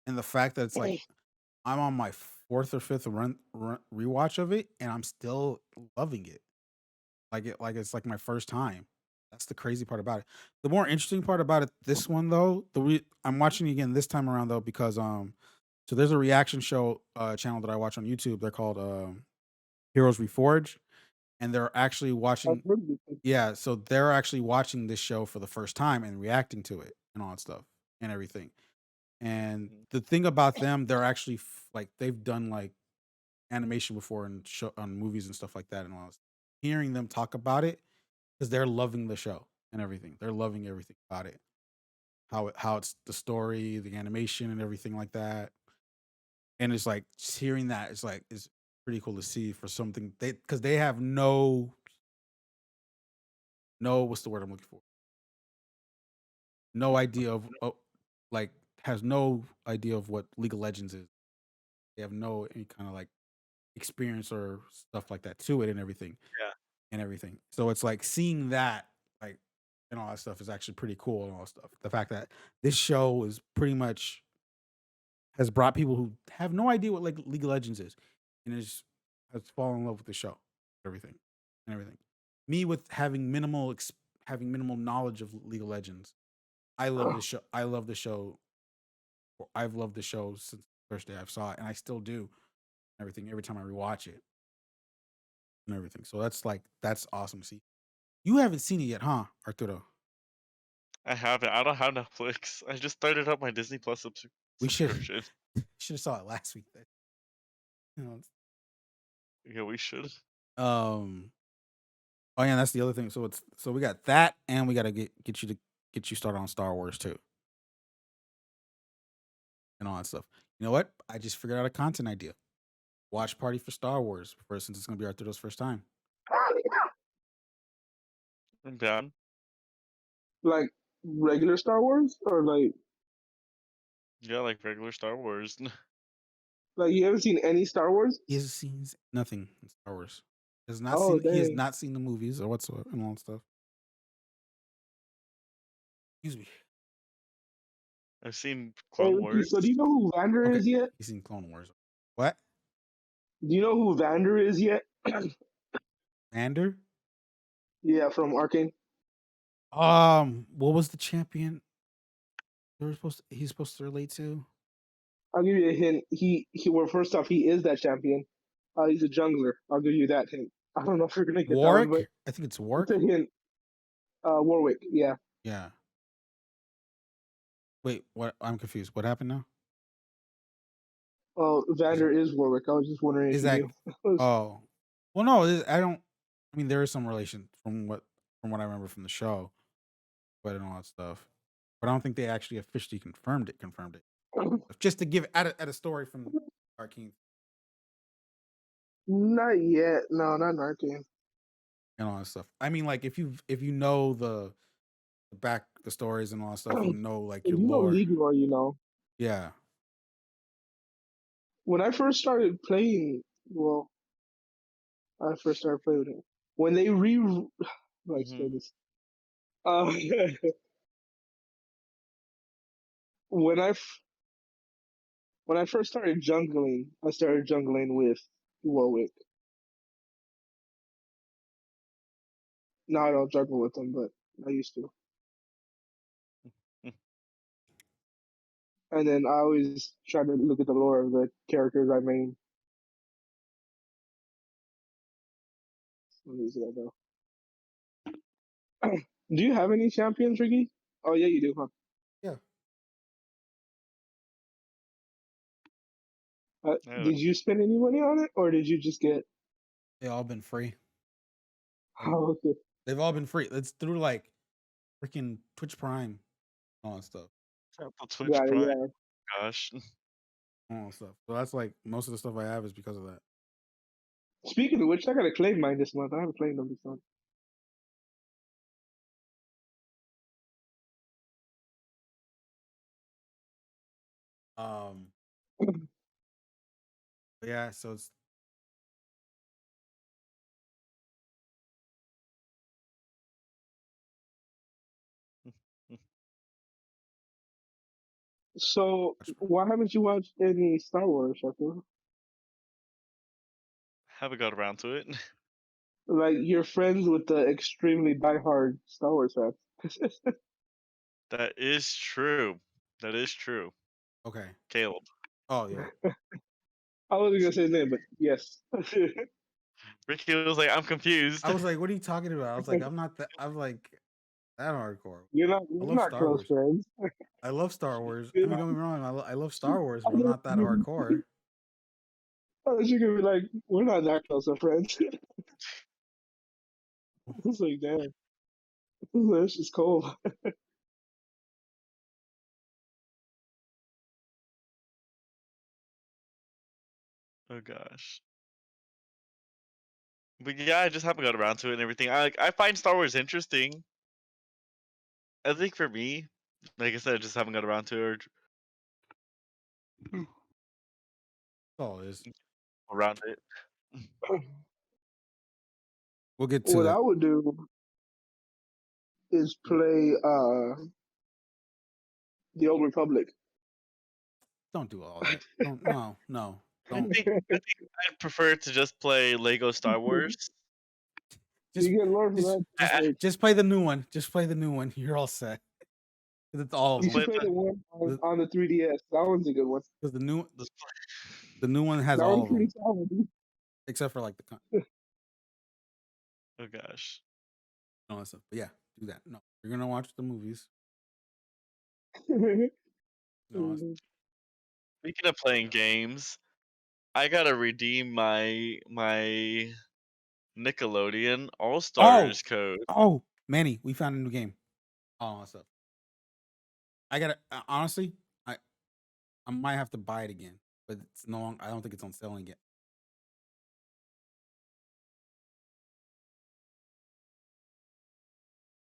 and the fact that it's like I'm on my fourth or fifth rewatch of it, and I'm still loving it. Like it's like my first time. That's the crazy part about it. The more interesting part about it, this one though, I'm watching it again this time around though because so there's a reaction show channel that I watch on YouTube. They're called Heroes Reforged, and they're actually I've watching. heard of it. Yeah, so they're actually watching this show for the first time and reacting to it and all that stuff and everything. And the thing about them, they're actually like they've done like animation before and show on movies and stuff like that and all this. Hearing them talk about it because they're loving the show and everything. They're loving everything about it. How it's the story, the animation, and everything like that. And it's like just hearing that is like it's pretty cool to see for something because they have no what's the word I'm looking for? No idea of like has no idea of what League of Legends is. They have no any kind of like experience or stuff like that to it and everything. Yeah. And everything. So it's like seeing that like and all that stuff is actually pretty cool and all that stuff. The fact that this show is pretty much has brought people who have no idea what like League of Legends is and has fallen in love with the show, everything and everything. Me with having having minimal knowledge of League of Legends. I love this show. I love the show. I've loved the show since the first day I saw it, and I still do. Everything every time I rewatch it and everything. So that's awesome to see. You haven't seen it yet, huh, Arturo? I haven't. I don't have Netflix. I just started up my Disney Plus We should subscription. should have saw it last week. Then, you know, Yeah, we should. um. Oh yeah, that's the other thing. So we got that, and we got to get you started on Star Wars too, and all that stuff. You know what? I just figured out a content idea. Watch party for Star Wars since it's gonna be Arturo's first time. I'm down. Like regular Star Wars or Yeah, like regular Star Wars. like you haven't seen any Star Wars? He has seen nothing in Star Wars. Has not Oh seen. He has dang. not seen the movies or whatsoever and all that stuff. Excuse me. I've seen Hey, Clone Ricky, Wars. so do you know who Vander Okay, is yet? he's seen Clone Wars. What? Do you know who Vander is yet? Vander? Yeah, from Arcane. What was the champion? He's supposed to relate to. I'll give you a hint. Well, first off, he is that champion. He's a jungler. I'll give you that hint. I don't know if you're gonna get that one, but Warwick? I think it's Warwick. it's a hint. Warwick. Yeah. Yeah. Wait, what? I'm confused. What happened now? Oh, Vander is Warwick. I was just wondering if Is you that? knew. Oh, well, no. I don't. I mean, there is some relation from what I remember from the show, but and all that stuff. But I don't think they actually officially confirmed it. Just to give at a story from Arcane Not yet. No, not in Arcane. and all that stuff. I mean, like if you know the stories and all that stuff, and know like If your you know lore. League lore, you know. Yeah. When I first started playing, well, I first started playing with it. When they like say this. Uh, when when I first started jungling, I started jungling with Warwick. Now I don't juggle with them, but I used to. And then I always try to look at the lore of the characters I main. What is that though? Do you have any champions, Ricky? Oh yeah, you do, huh? Yeah. Did you spend any money on it, or did you just get? They all been free. Oh, okay. They've all been free. It's through like freaking Twitch Prime, all that stuff, Twitch Got it, Prime. yeah. Gosh. all that stuff. So that's like most of the stuff I have is because of that. Speaking of which, I gotta claim mine this month. I haven't claimed them this month. Um, But yeah, so it's So why haven't you watched any Star Wars, Arthur? Haven't got around to it. Like you're friends with the extremely diehard Star Wars fans. That is true. That is true. okay. Caleb. Oh yeah. I wasn't gonna say his name, but yes. Ricky was like, I'm confused. I was like, what are you talking about? I was like, I'm not that. I'm like that hardcore. You're I not love Star close Wars. friends. I love Star Wars. I You're mean, not, don't get me wrong. I love Star Wars, I but I'm not that don't- hardcore. you're gonna be like, we're not that close of friends. It's like, damn, this is cool. Oh gosh. But yeah, I just haven't got around to it and everything. I find Star Wars interesting. I think for me, like I said, I just haven't got around to it That's all it is. or around it. We'll get to What that. I would do is play the Old Republic. Don't do all that. Don't. No. I Don't. think I'd prefer to just play Lego Star Wars. Just, You get lore for that. just play the new one. Just play the new one. You're all set. 'Cause it's all of You them. should play the one on the 3DS. That one's a good one. Because the new Just play- the new one has That all one's of them, pretty solid. dude. except for like the Oh gosh. all that stuff. But yeah, do that. No, you're gonna watch the movies. No, Speaking of playing games, I gotta redeem my Nickelodeon All Stars code. oh, Manny, we found a new game. All that stuff. I gotta honestly, I might have to buy it again, but it's no long. I don't think it's on sale yet.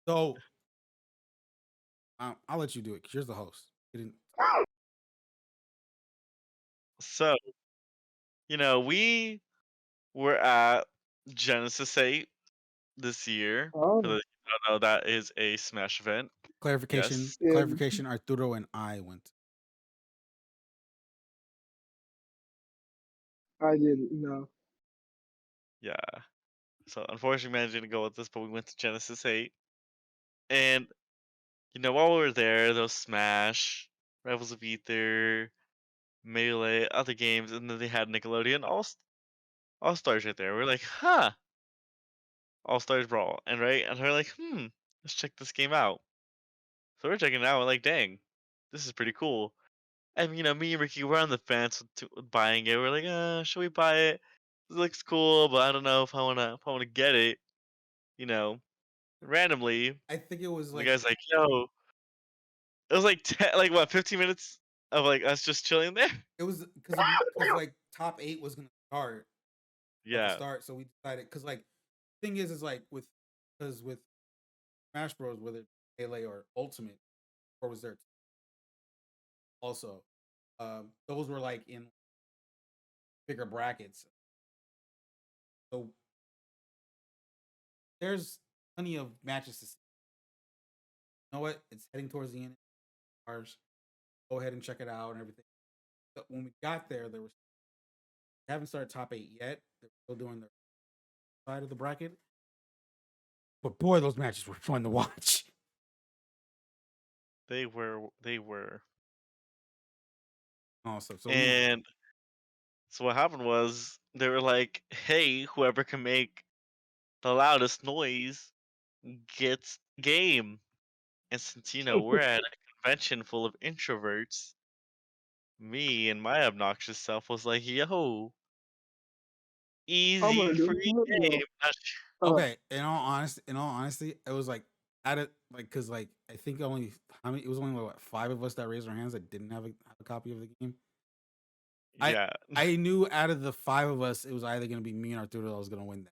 So, I'll let you do it because you're the host. You didn't. So, we were at Genesis 8 this year. Oh, For those who don't know, that is a Smash event. Clarification. Yes. Yeah. Clarification. Arturo and I went. I didn't know. Yeah. So unfortunately, managed to go with this, but we went to Genesis 8, and while we were there, there was Smash, Rivals of Ether, Melee, other games, and then they had Nickelodeon All Stars right there. We're like, huh, All Stars Brawl, and we're like, let's check this game out. So we're checking it out. We're like, dang, this is pretty cool. And me and Ricky were on the fence with buying it. We're like, should we buy it? It looks cool, but I don't know if I wanna get it. Randomly, I think it was the like guy's like, yo, it was like 10, like what, 15 minutes of like us just chilling there. it was because like top 8 was gonna start. At the Yeah, start, so we decided because like thing is like with Smash Bros, whether it's Melee or Ultimate, or was there also those were like in bigger brackets. So there's plenty of matches to see. You know what? It's heading towards the end. Ours. Go ahead and check it out and everything. But when we got there, they haven't started top 8 yet. They're still doing their side of the bracket. But boy, those matches were fun to watch. they were. Awesome. So And so what happened was they were like, hey, whoever can make the loudest noise gets game. And since we're at a convention full of introverts, me and my obnoxious self was like, yo, I'm easy gonna do free it. game. okay, in all honesty, it was like at it like because like I think only it was only like what 5 of us that raised our hands that didn't have a copy of the game. Yeah. I knew out of the 5 of us, it was either gonna be me and Arturo that was gonna win that,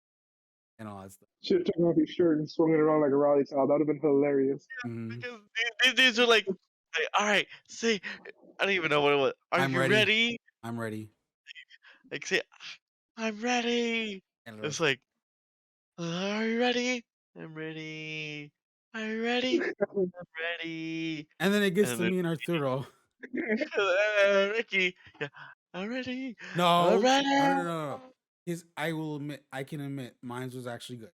and all that stuff. Should have taken off his shirt and swung it around like a rally towel. That would have been hilarious. Mhm. Because these dudes are like, all right, say, I don't even know what it was. Are I'm you ready. ready? I'm ready. like say, "I'm ready." And It's Rose, like, "Are you ready? I'm ready. Are you ready? I'm ready." and then it gets And to then me and Arturo. Ricky, yeah, I'm ready. I'm No, ready. no. His, I will admit, I can admit, mine was actually good.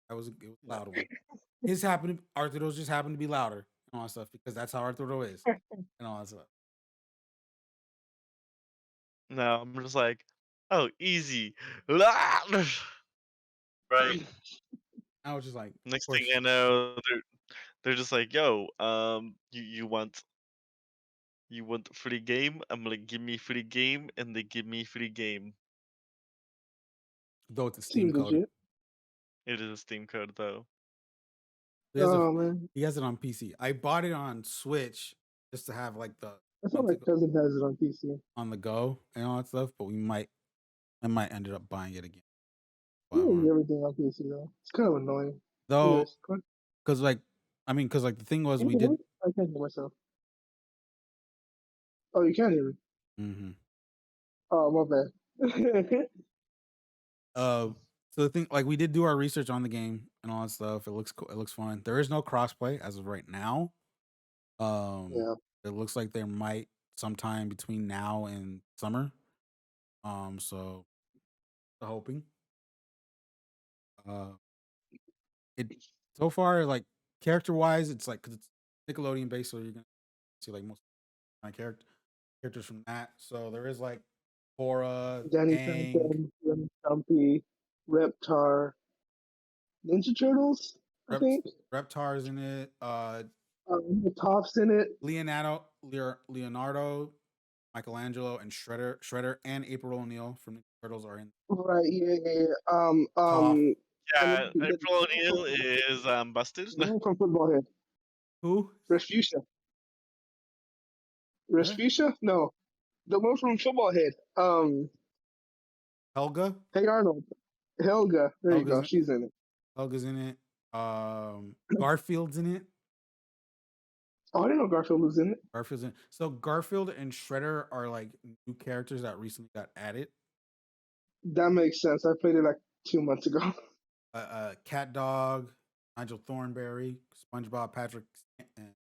It was a loud one. His happened. Arturo's just happened to be louder and all that stuff because that's how Arturo is and all that stuff. No, I'm just like, oh, easy. Right. I was just like, of Next thing course, I know, they're just like, yo, you want free game? I'm like, give me free game, and they give me free game. though it's a Steam Seems code. legit. It is a Steam code though. He has, Oh man, he has it on PC. I bought it on Switch just to have like the I thought my cousin has it on PC. on the go and all that stuff, but I might ended up buying it again. He has Platform. everything on PC though. It's kind of annoying. Though, Anyways, go on. because like, because like the thing was Can we you hear did. me? I can't hear myself. Oh, you can hear me. Mm-hmm. Oh, my bad. Uh, so the thing, like, we did do our research on the game and all that stuff. It looks cool. It looks fun. There is no crossplay as of right now. Yeah. It looks like there might sometime between now and summer. So hoping. Uh, it so far like character wise, it's like because it's Nickelodeon based, so you're gonna see like most of my characters from that. So there is like Cora, Danny Aang, Phantom, Ren Stumpy, Reptar, Ninja Turtles, I Rept- think. Reptar's in it. The Top's in it. Leonardo, Michelangelo, and Shredder, and April O'Neil from the Turtles are in. Right, yeah. Toph. And Yeah, then April O'Neil is busted. the one from Football Head. Who? Resfusia. What? Resfusia? No. The one from Football Head. Helga. Hey Arnold. Helga. There you go. Helga's She's in it. Helga's in it. Garfield's in it. Oh, I didn't know Garfield was in it. Garfield's in. So Garfield and Shredder are like new characters that recently got added. That makes sense. I played it like 2 months ago. Cat Dog, Nigel Thornberry, SpongeBob, Patrick, and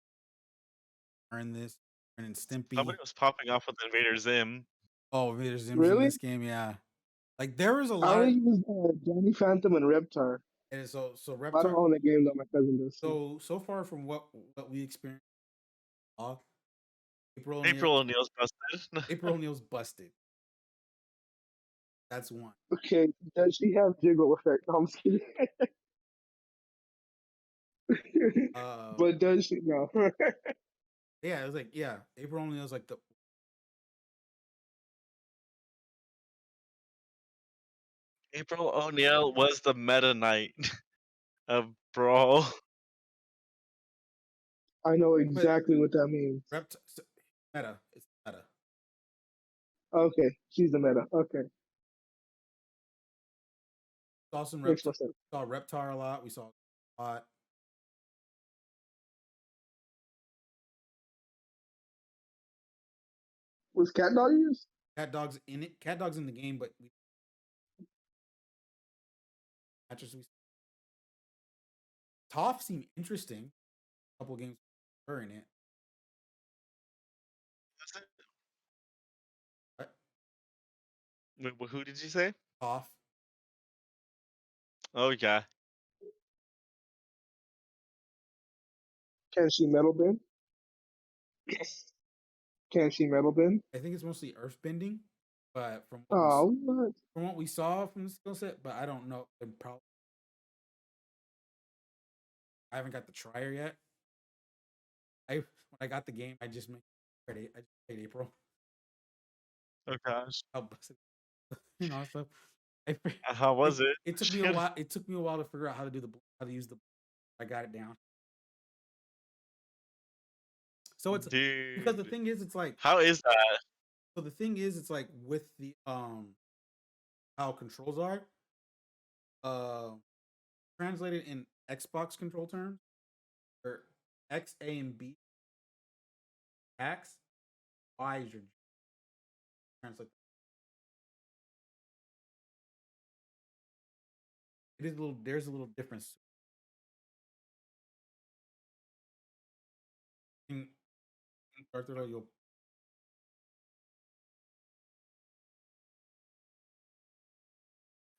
are in this. And then Stimpy. Somebody was popping off with Invader Zim. Oh, there's Zim's in Really? this game. Yeah, like there was a I lot of. only used Danny Phantom and Reptar. And so I don't Reptar. own the game that my cousin does. So far from what we experienced, April O'Neil's busted. April O'Neil's busted. That's one. Okay, does she have jiggle effect? No, I'm just kidding. But does she? No. Yeah, it was like April O'Neil's like the. April O'Neil was the Meta Knight of Brawl. I know exactly what that means. Meta. It's meta. Okay, she's the meta. Okay, Saw some makes more sense. saw Reptar a lot. We saw a lot. Was Cat Dog used? Cat Dog's in it. Cat Dog's in the game, but Toph seemed interesting. A couple games were in it. Wait, who did you say? Toph. Oh yeah. Can she metal bend? Can she metal bend? I think it's mostly earth bending, but from what? from what we saw from the skill set, but I don't know. Probably I haven't got the trier yet. When I got the game, I just played April. Oh gosh. How busted, stuff. How was it? It took me a while. It took me a while to figure out how to use the. I got it down. So it's Dude. because the thing is, it's like how is that? So the thing is, it's like with the how controls are translated in Xbox control terms, or X, A, and B. X, Y is your translate. It is a little. There's a little difference. In Arturo, you'll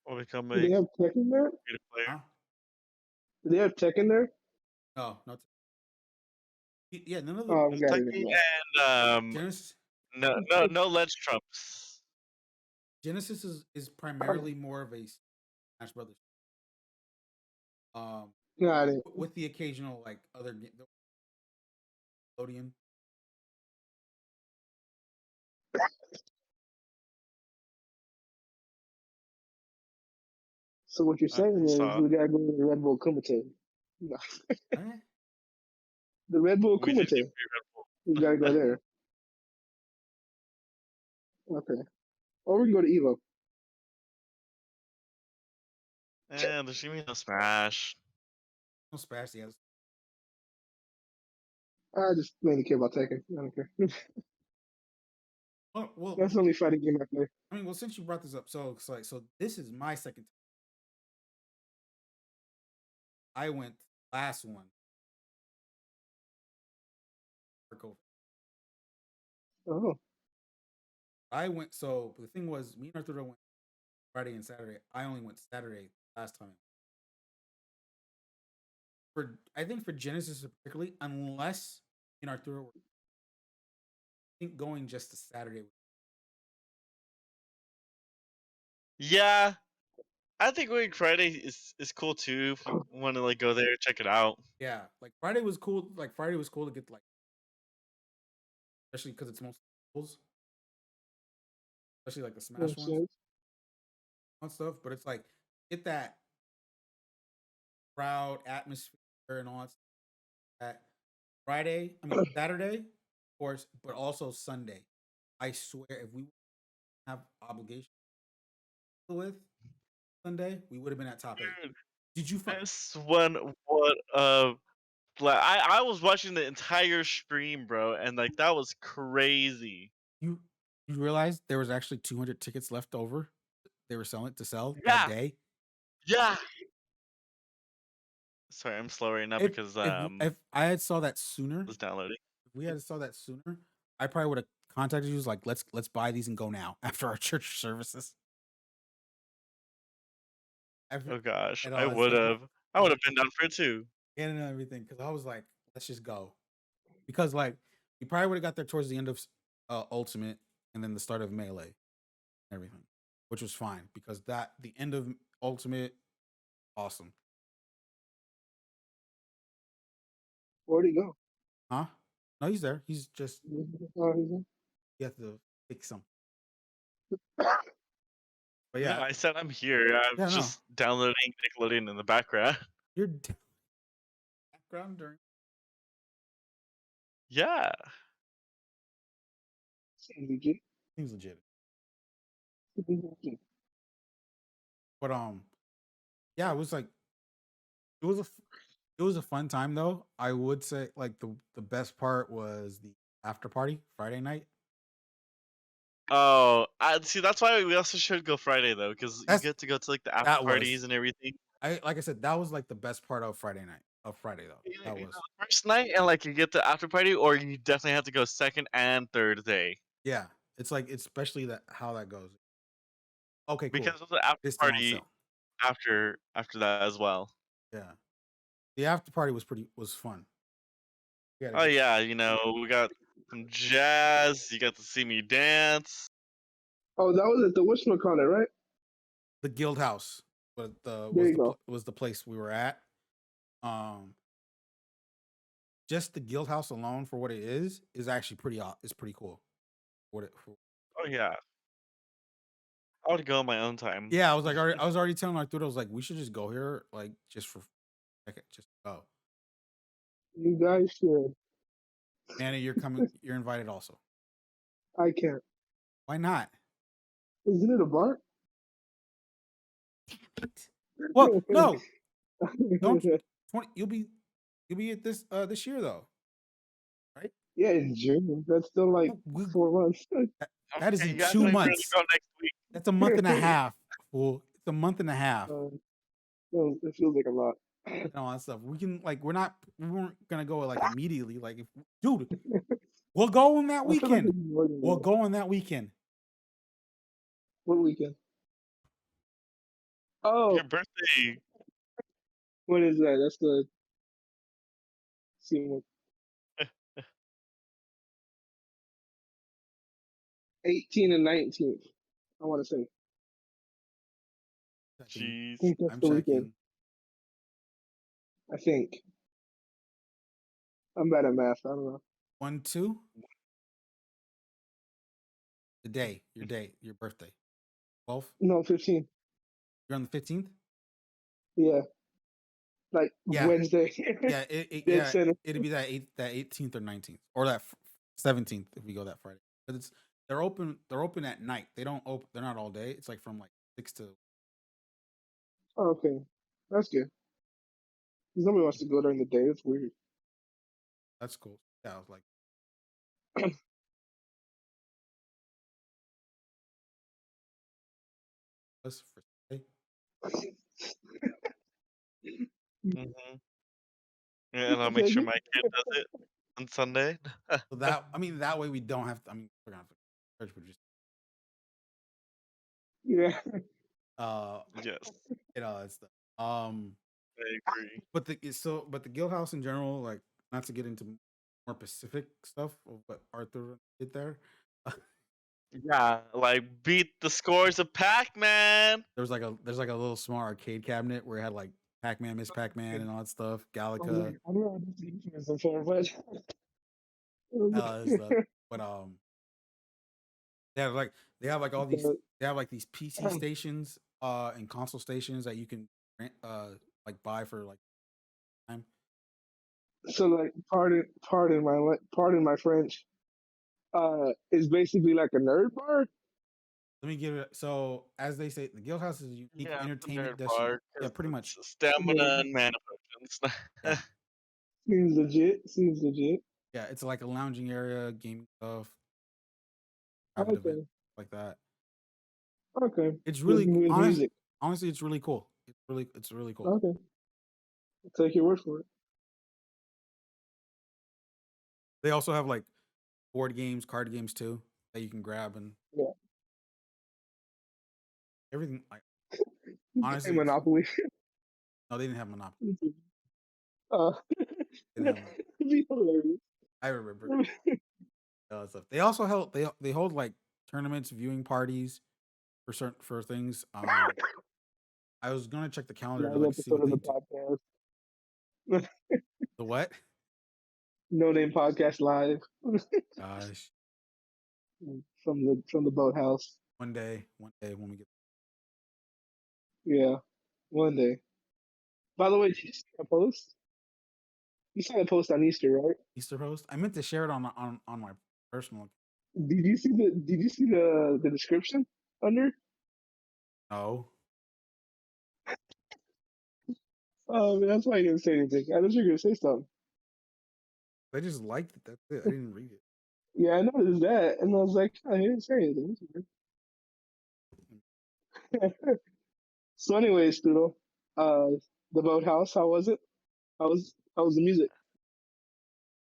Will become Do they a have tech in there? free to play. huh? Do they have tech in there? No, not. Yeah, none of the Oh, got it. Kentucky Yeah. and Genesis. no ledge trumps. Genesis is primarily more of a Smash Brothers. Got it. With the occasional like other Nickelodeon. So what you're saying is saw we gotta go to the Red Bull Kumite. No. Eh? The Red Bull We did do Kumite. Red Bull. We gotta go there. Okay. Or we can go to Evo. And there's gonna be no Smash. No Smash, yes. I just mainly care about Tekken. I don't care. Well, That's the only fighting game I play. I mean, well, since you brought this up, so it's like, so this is my second time. I went last one. Oh. I went. So the thing was, me and Arturo went Friday and Saturday. I only went Saturday last time. I think for Genesis particularly, unless in Arturo, I think going just to Saturday. Yeah, I think going Friday is cool too. If you want to like go there, check it out. Yeah, like Friday was cool. Like Friday was cool to get like, especially because it's mostly schools, especially like the Smash Makes ones sense. and stuff. But it's like get that crowd atmosphere and all that. That Friday, I mean Saturday, of course, but also Sunday. I swear, if we have obligation with Sunday, we would have been at top 8. Dude, Did you find? this one, what like I was watching the entire stream, bro, and like that was crazy. You realize there was actually 200 tickets left over? They were selling to sell Yeah. that day. Yeah. Sorry, I'm slow right now because If I had saw that sooner, was downloading. if we had saw that sooner, I probably would have contacted you. Like, let's buy these and go now after our church services. Oh gosh, and I all that would stuff. have. I would have been down for it too. And everything, because I was like, let's just go. Because like we probably would have got there towards the end of Ultimate and then the start of Melee, and everything, which was fine because the end of Ultimate, awesome. Where'd he go? Huh? No, he's there. He's just Oh, he's there? you have to fix him. But Yeah, yeah, I said I'm here. I'm Yeah, no. just downloading Nickelodeon in the background. you're background during. Yeah. Seems legit. Seems legit. Seems legit. But yeah, it was like it was a fun time though. I would say like the best part was the after party Friday night. Oh, see, that's why we also should go Friday though, because you That's- get to go to like the that after was- parties and everything. Like I said, that was like the best part of Friday night. Of Friday though. That You was know, first night and like you get the after party, or you definitely have to go second and third day yeah. It's like especially that how that goes. Okay, cool. because of the after This thing on party sale. after that as well. Yeah. The after party was fun. We had a Oh good- yeah, you know we got some jazz. You got to see me dance. Oh, that was at the whatchamacallit, right? The Guild House was There you go. was the place we were at. Just the Guild House alone for what it is actually pretty cool. Oh yeah, I would go on my own time. Yeah, I was already telling Arturo, I was like, we should just go here, like just for just go. You guys should. Manny, you're coming. You're invited also. I can't. Why not? Isn't it a bar? Well, no. Don't 20. You'll be at this year though. Yeah, in June. That's still like We- 4 months. That is Okay, in you guys 2 might be able to months. Go next week. That's a month and a half. Fool. It's a month and a half. It feels like a lot. and all that stuff. We can like we weren't gonna go like immediately. Like if dude, we'll go on that I feel like weekend. it's more than We'll that. go on that weekend. What weekend? Oh, Your birthday. what is that? That's the. See what. 18 and 19th. I want to say. Checking. I Jeez. think that's I'm the weekend. checking. I think. I'm bad at math. I don't know. 1, 2. The day, your birthday. 12. No, 15. You're on the 15th. Yeah. Like Yeah. Wednesday. Yeah, Dead center. it'd be that 18th or 19th or that 17th if we go that Friday. But they're open at night. They don't open. They're not all day. It's like from like 6 to. Oh, okay. That's good. 'Cause nobody wants to go during the day. It's weird. That's cool. Yeah, I was like. That's for Sunday. Mm-hmm. Yeah, and I'll make sure my kid does it on Sunday. So that way we don't have to. We're gonna have to church, but just Yeah. Yes, that stuff. I agree. But the Guild House in general, like not to get into more specific stuff of what Arthur did there. Yeah, like beat the scores of Pac-Man. There's like a little small arcade cabinet where it had like Pac-Man, Miss Pac-Man, and all that stuff. Galaga, I don't know what this euphemism for, but that stuff. But they have like all these these PC stations and console stations that you can like buy for like time. So like pardon my French. Is basically like a nerd bar. Let me give it. So, as they say, the Guild House is a unique Yeah, entertainment nerd bar, Yeah, pretty much. stamina and mana potions. Yeah. Seems legit. Yeah, it's like a lounging area, gaming stuff, private event, Okay. like that. Okay. It's With really music. honestly, it's really cool. It's really cool. Okay. I'll take your word for it. They also have like board games, card games too that you can grab and Yeah. everything. Like Hey, honestly, Monopoly. no, they didn't have Monopoly. They didn't have It'd be hilarious. I remember stuff. They also held they hold like tournaments, viewing parties for things. I was gonna check the calendar to Live like see what episode of they the do. podcast. The what? No Name Podcast live Gosh, from the boathouse. one day when we get Yeah, one day. By the way, did you see a post? You saw a post on Easter, right? Easter post, I meant to share it on my personal. Did you see the description under? No, Oh, man, that's why I didn't say anything. I thought you were gonna say something. I just liked it. That's it. I didn't read it. Yeah, I noticed that, and I was like, I didn't say anything. So, anyways, Stoodle, the boathouse. How was it? How was the music?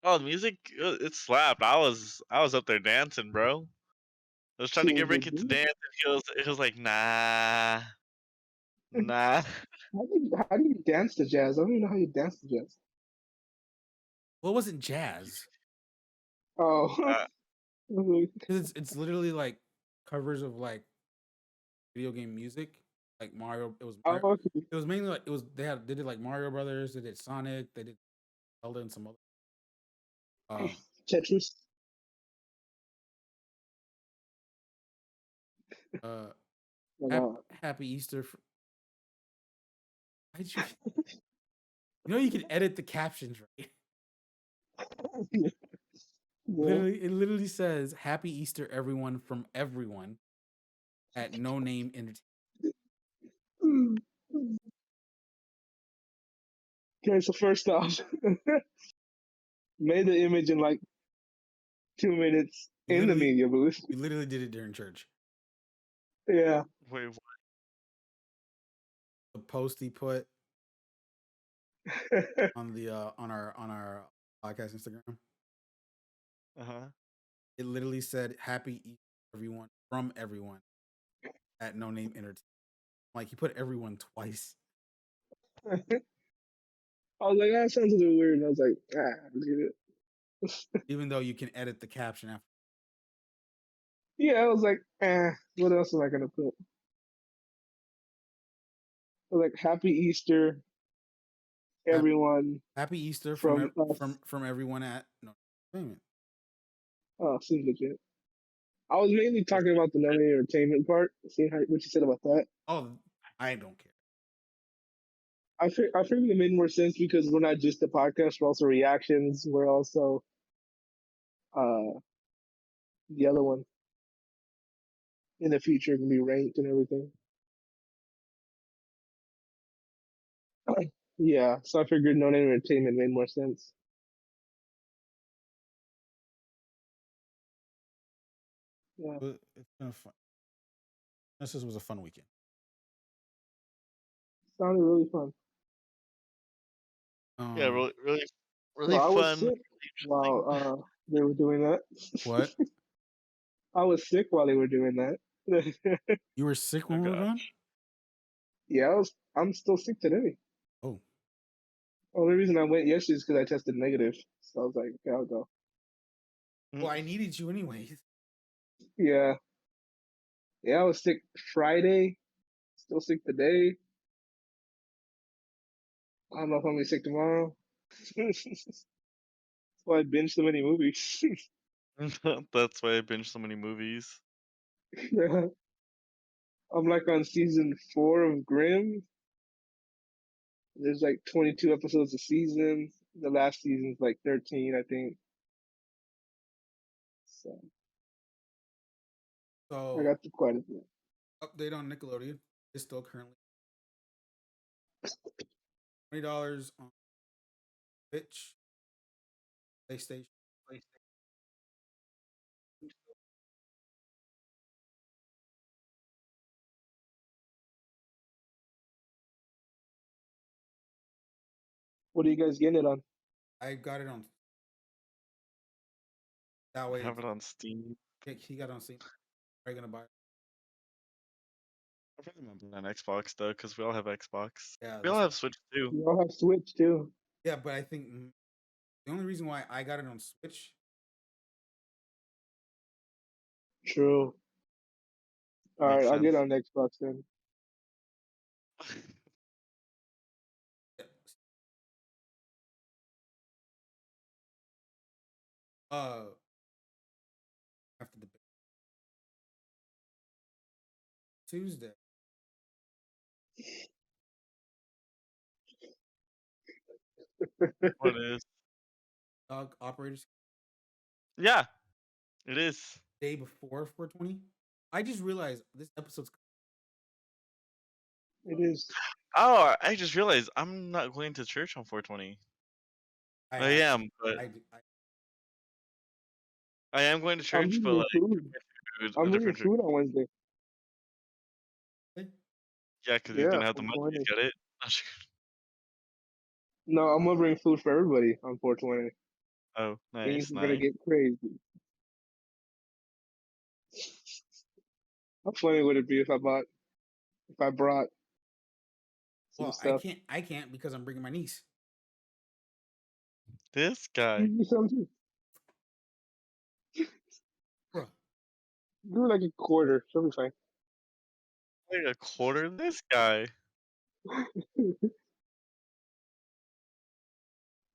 Oh, the music, it slapped. I was up there dancing, bro. I was trying to get Ricky to dance, and he was like, nah. How do you dance to jazz? I don't even know how you dance to jazz. Well, it wasn't jazz. Oh, Because it's literally like covers of like video game music, like Mario. okay. It was mainly like they did like Mario Brothers, they did Sonic, they did Zelda and some other. Tetris. Happy Easter. Why'd you? You know you can edit the captions, right? Yeah. It literally says "Happy Easter, everyone from everyone" at No Name Entertainment. Okay, so first off, made the image in like 2 minutes in the media booth. We literally did it during church. Yeah. Wait, what? The post he put on the on our podcast Instagram. Uh-huh. It literally said "Happy Easter, everyone" from everyone at No Name Entertainment. Like he put everyone twice, I was like, that sounds a little weird. And I was like, leave it. even though you can edit the caption after. Yeah, I was like, what else am I gonna put? I was like, Happy Easter, everyone Happy Easter from us. from everyone at No Name Entertainment. Oh, seems legit. I was mainly talking about the non entertainment part. Seeing what you said about that. Oh, I don't care. I figured it made more sense because we're not just a podcast; we're also reactions. We're also uh the other one in the future can be ranked and everything. Yeah, so I figured non entertainment made more sense. Yeah, But it's been a fun. This was a fun weekend. sounded really fun. Yeah, really, really, really Well, I was fun. sick while they were doing that. What? I was sick while they were doing that. You were sick Oh when we were gosh. gone? Yeah, I'm still sick today. Oh, Only reason I went yesterday is because I tested negative. So I was like, okay, I'll go. well, I needed you anyways. Yeah. Yeah, I was sick Friday. Still sick today. I don't know if I'm gonna be sick tomorrow. That's why I binge so many movies. That's why I binge so many movies. I'm like on season 4 of Grimm. There's like 22 episodes a season. The last season's like 13, I think. So I So got to quite a bit. update on Nickelodeon. It's still currently $20 on Twitch, PlayStation. What are you guys getting it on? I got it on that I way. have it on Steam. He got it on Steam. Are you gonna buy it? I probably remember on Xbox though, because we all have Xbox. Yeah, We all have Switch too. You all have Switch too. yeah, but I think the only reason why I got it on Switch. True. All Makes right, I'll get sense. on Xbox then. Uh, after the Tuesday, What is? Dog Operators Yeah, it is. day before 420. I just realized this episode's. It is. Oh, I just realized I'm not going to church on 420. I am, but I I am going to I'm church, but bringing like food. a I'm bringing different church. food on Wednesday. Yeah, because he's Yeah, gonna have the I'm money going to to. get it. No, I'm gonna bring food for everybody on 420. Oh, Things nice, are gonna nice. get crazy. How funny would it be if I brought some well, stuff? I can't because I'm bringing my niece. This guy. You some too. Bruh. Give her like a quarter. She'll be fine. Like a quarter. This guy.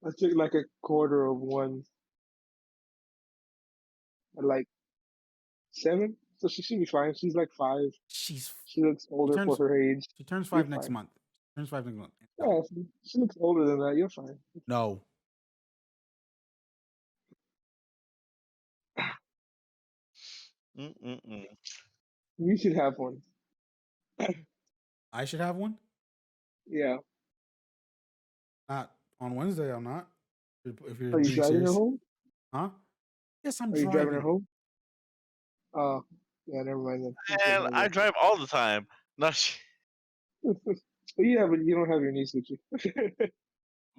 I took like a quarter of one at like 7, so she should be fine. She's like 5. She's She looks older for her age. she turns You're 5 next fine. month. Turns 5 next month. Yeah, she looks older than that. You're fine. No. Mm-mm-mm. You should have one. I should have one. Yeah. Not on Wednesday. I'm not. If you're Are you being driving her serious, home? huh? Yes, I'm Are you driving her driving. home? Oh, yeah. Never mind then. And I drive all the time. Not. Yeah, but you don't have your niece with you.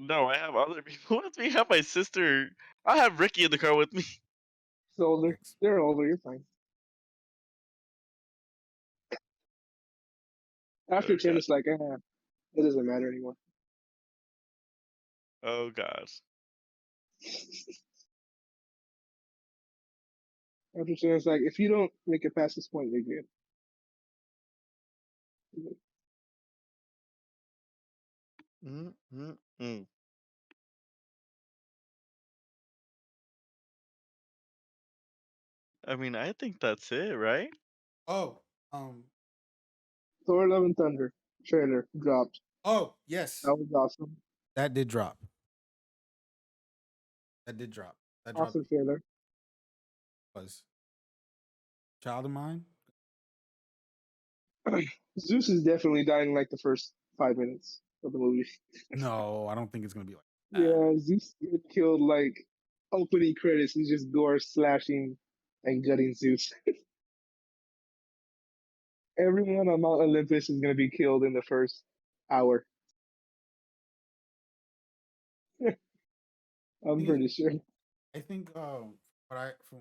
No, I have other people with me. I have my sister. I have Ricky in the car with me. It's older. Thanks. They're older. You're fine. After Oh 10, god. it's like, it doesn't matter anymore. Oh god. After 10, it's like, if you don't make it past this point, you're good. Mm-mm-mm. I mean, I think that's it, right? Oh, Thor: Love and Thunder trailer dropped. oh yes, That was awesome. that did drop. That did drop. That dropped Awesome trailer. was Child of Mine. Zeus is definitely dying in like the first 5 minutes of the movie. No, I don't think it's gonna be like that. Yeah, Zeus get killed like opening credits. He's just gore slashing and gutting Zeus. Everyone on Mount Olympus is gonna be killed in the first hour. I'm Thing is, pretty sure. I think what I from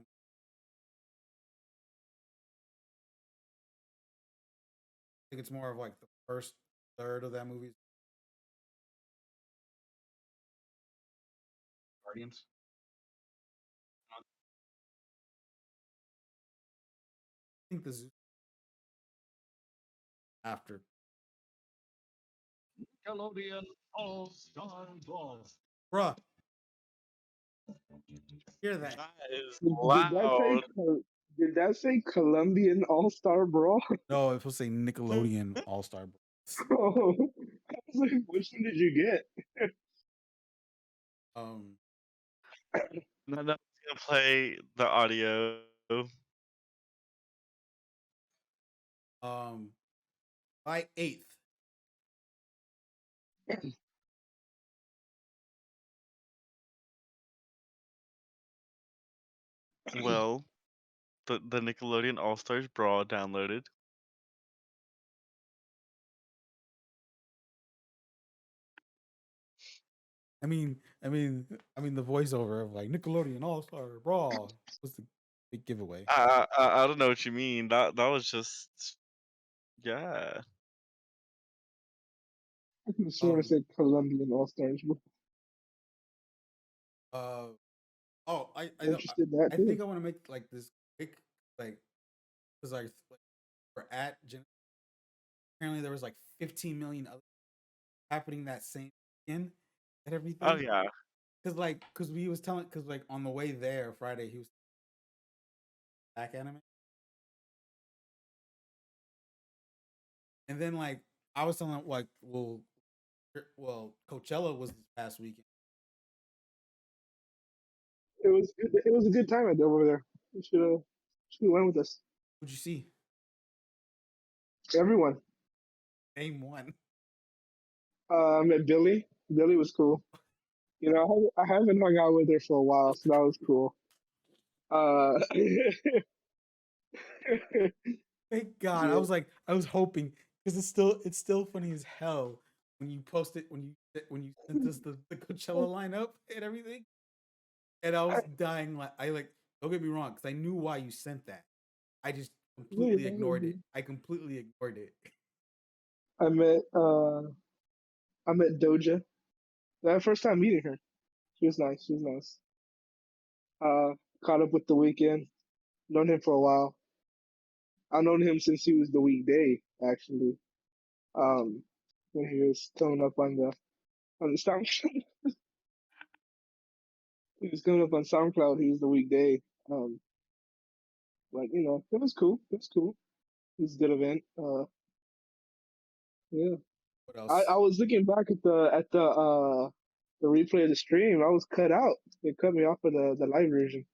I think it's more of like the first third of that movie. Guardians. I think this is after. Nickelodeon All Star Brawl. Bruh, hear that? That is Did that say loud. did that say Colombian All Star Brawl? No, if we'll say Nickelodeon All Star. Oh, I was like, which one did you get? Um, No, no, it's gonna play the audio. by 8th. Well, the Nickelodeon All Stars Brawl downloaded. I mean, the voiceover of like Nickelodeon All Star Brawl was the big giveaway. I don't know what you mean. That was just yeah. I could have sworn it said Colombian All Stars. Uh, oh, I Interested in that I too. think I want to make like this quick like because like we're at apparently there was like 15 million other happening that same weekend and everything. Oh yeah. Because we was telling because like on the way there Friday he was back anime. And then like I was telling him like well Coachella was this past weekend. It was a good time over there. You should have went with us. What'd you see? Everyone. Name one. I met Billy. Billy was cool. You know, I haven't hung out with her for a while, so that was cool. Thank God. Yeah. I was hoping because it's still funny as hell when you post it when you sent us the Coachella lineup and everything. And I was dying I like don't get me wrong because I knew why you sent that. I just completely ignored it. I completely ignored it. I met Doja. That first time meeting her. She was nice. She was nice. Caught up with the weekend. Known him for a while. I've known him since he was the weekday, actually. When he was coming up on the SoundCloud. He was coming up on SoundCloud. He was the weekday. Like it was cool. It was cool. It was a good event. Yeah. What else? I was looking back at the replay of the stream. I was cut out. They cut me off of the live version.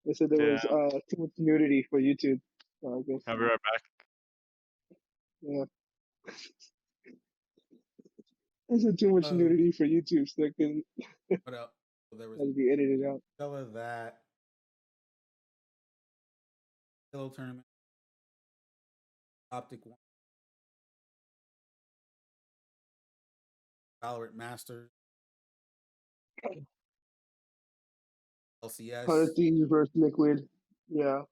They said there was Yeah. too much nudity for YouTube. So I guess I'll be right back. yeah. They said too much nudity for YouTube, so they can What else? There was had to be edited out. that Halo tournament, Optic One, Valorant Masters. LCS. 100 Thieves versus Liquid. Yeah,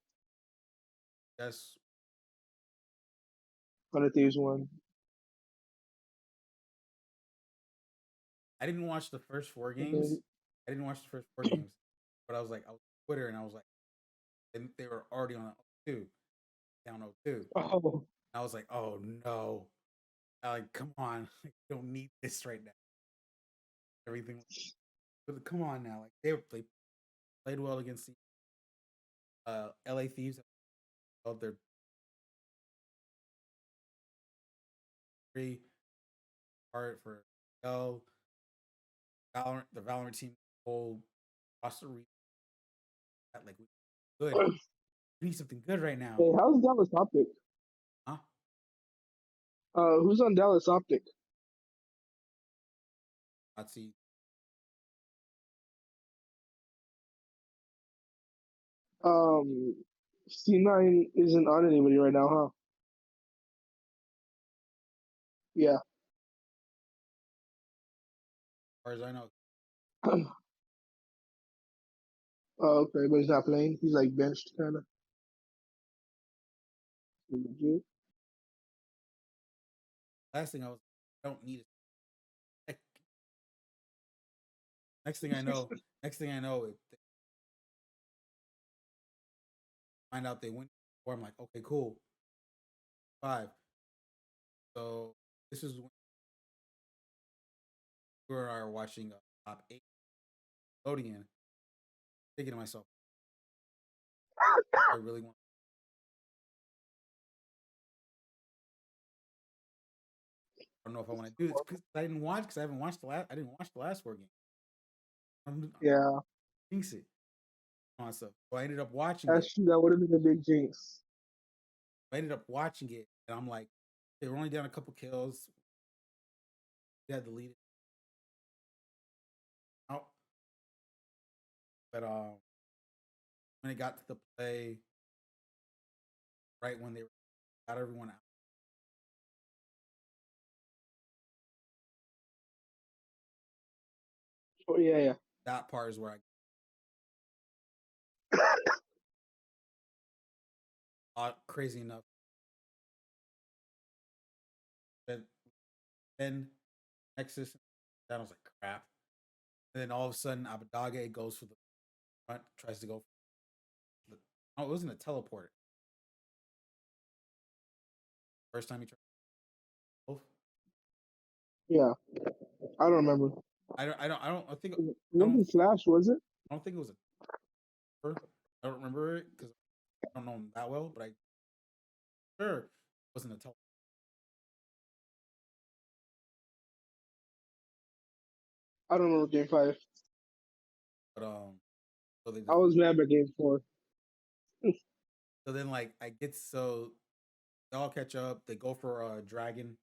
Yes. 100 Thieves won. I didn't watch the first 4 And games. then- I didn't watch the first 4 games, but I was on Twitter and I was like, and they were already on 2, down 0-2. Oh, I was like, oh no, come on, you don't need this right now. Everything, but come on now, like they played well against the LA Thieves. Of their 3 part for L Valorant, the Valorant team whole roster like good. We need something good right now. hey, how's Dallas Optic? Huh? Who's on Dallas Optic? Let's see. C9 isn't on anybody right now, huh? Yeah. As far as I know, Oh, okay, but he's not playing. He's like benched, kind of. last thing I don't need it. Next thing I know, find out they win. Or I'm like, okay, cool. 5. So this is when we are watching top 8 Nickelodeon. Thinking to myself, I really want. I don't know if I want to do this because I didn't watch. Because I haven't watched the last. I didn't watch the last 4 games. I'm Yeah, jinx it on stuff. So I ended up watching that's it. true. That would have been a big jinx. I ended up watching it, and I'm like, they were only down a couple kills. We had to lead it out, but when it got to the play, right when they got everyone out, Oh, yeah. that part is where crazy enough. Then Nexus, that was like crap. And then all of a sudden, Abadage goes for the front, tries to go. Oh, it wasn't a teleport. First time he tried. Both. Yeah. I don't remember. I think. It wasn't Flash, was it? I don't think it was a. I don't remember it because I don't know him that well, but I sure it wasn't a teleport. I don't remember Game 5. But so they I was mad at Game 4. so then like they all catch up. They go for a dragon.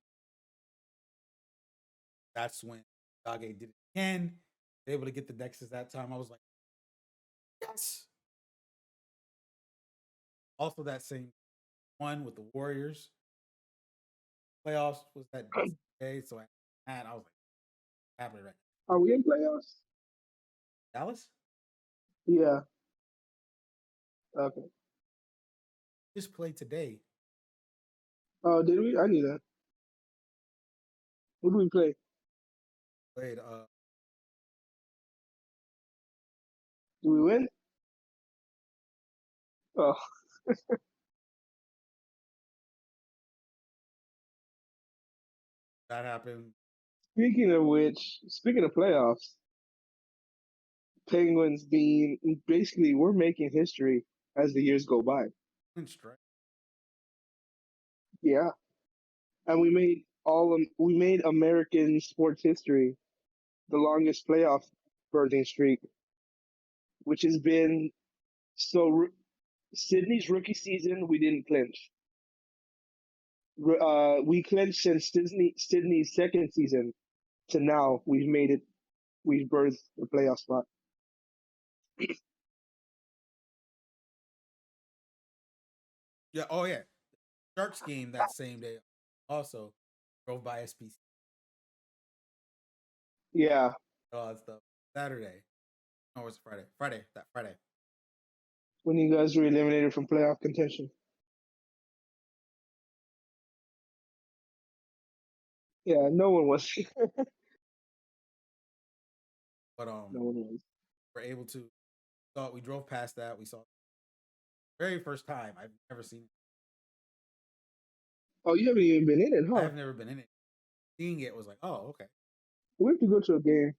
That's when Dage did it again. They're able to get the Nexus that time. I was like, yes. Also, that same one with the Warriors playoffs was that day. So I was like, happy right Are we in playoffs? Dallas Yeah. Okay. just played today. Oh, did we? I knew that. Who do we play? Played Do we win? Oh, that happened. speaking of playoffs, Penguins being basically we're making history as the years go by. Strike. Yeah, and we made American sports history the longest playoff berthing streak, which has been so. Sydney's rookie season, we didn't clinch. We clinched since Sydney's second season to now. We've made it. We've birthed the playoff spot. Yeah. Oh yeah. Sharks game that same day. Also drove by SPC. Yeah, All that stuff. Saturday. No, it's Friday. That Friday. When you guys were eliminated from playoff contention. Yeah, no one was. But No one was. we're able to. We drove past that. We saw very first time. I've never seen it. Oh, you haven't even been in it, huh? I've never been in it. Seeing it was like, oh, okay. We have to go to a game.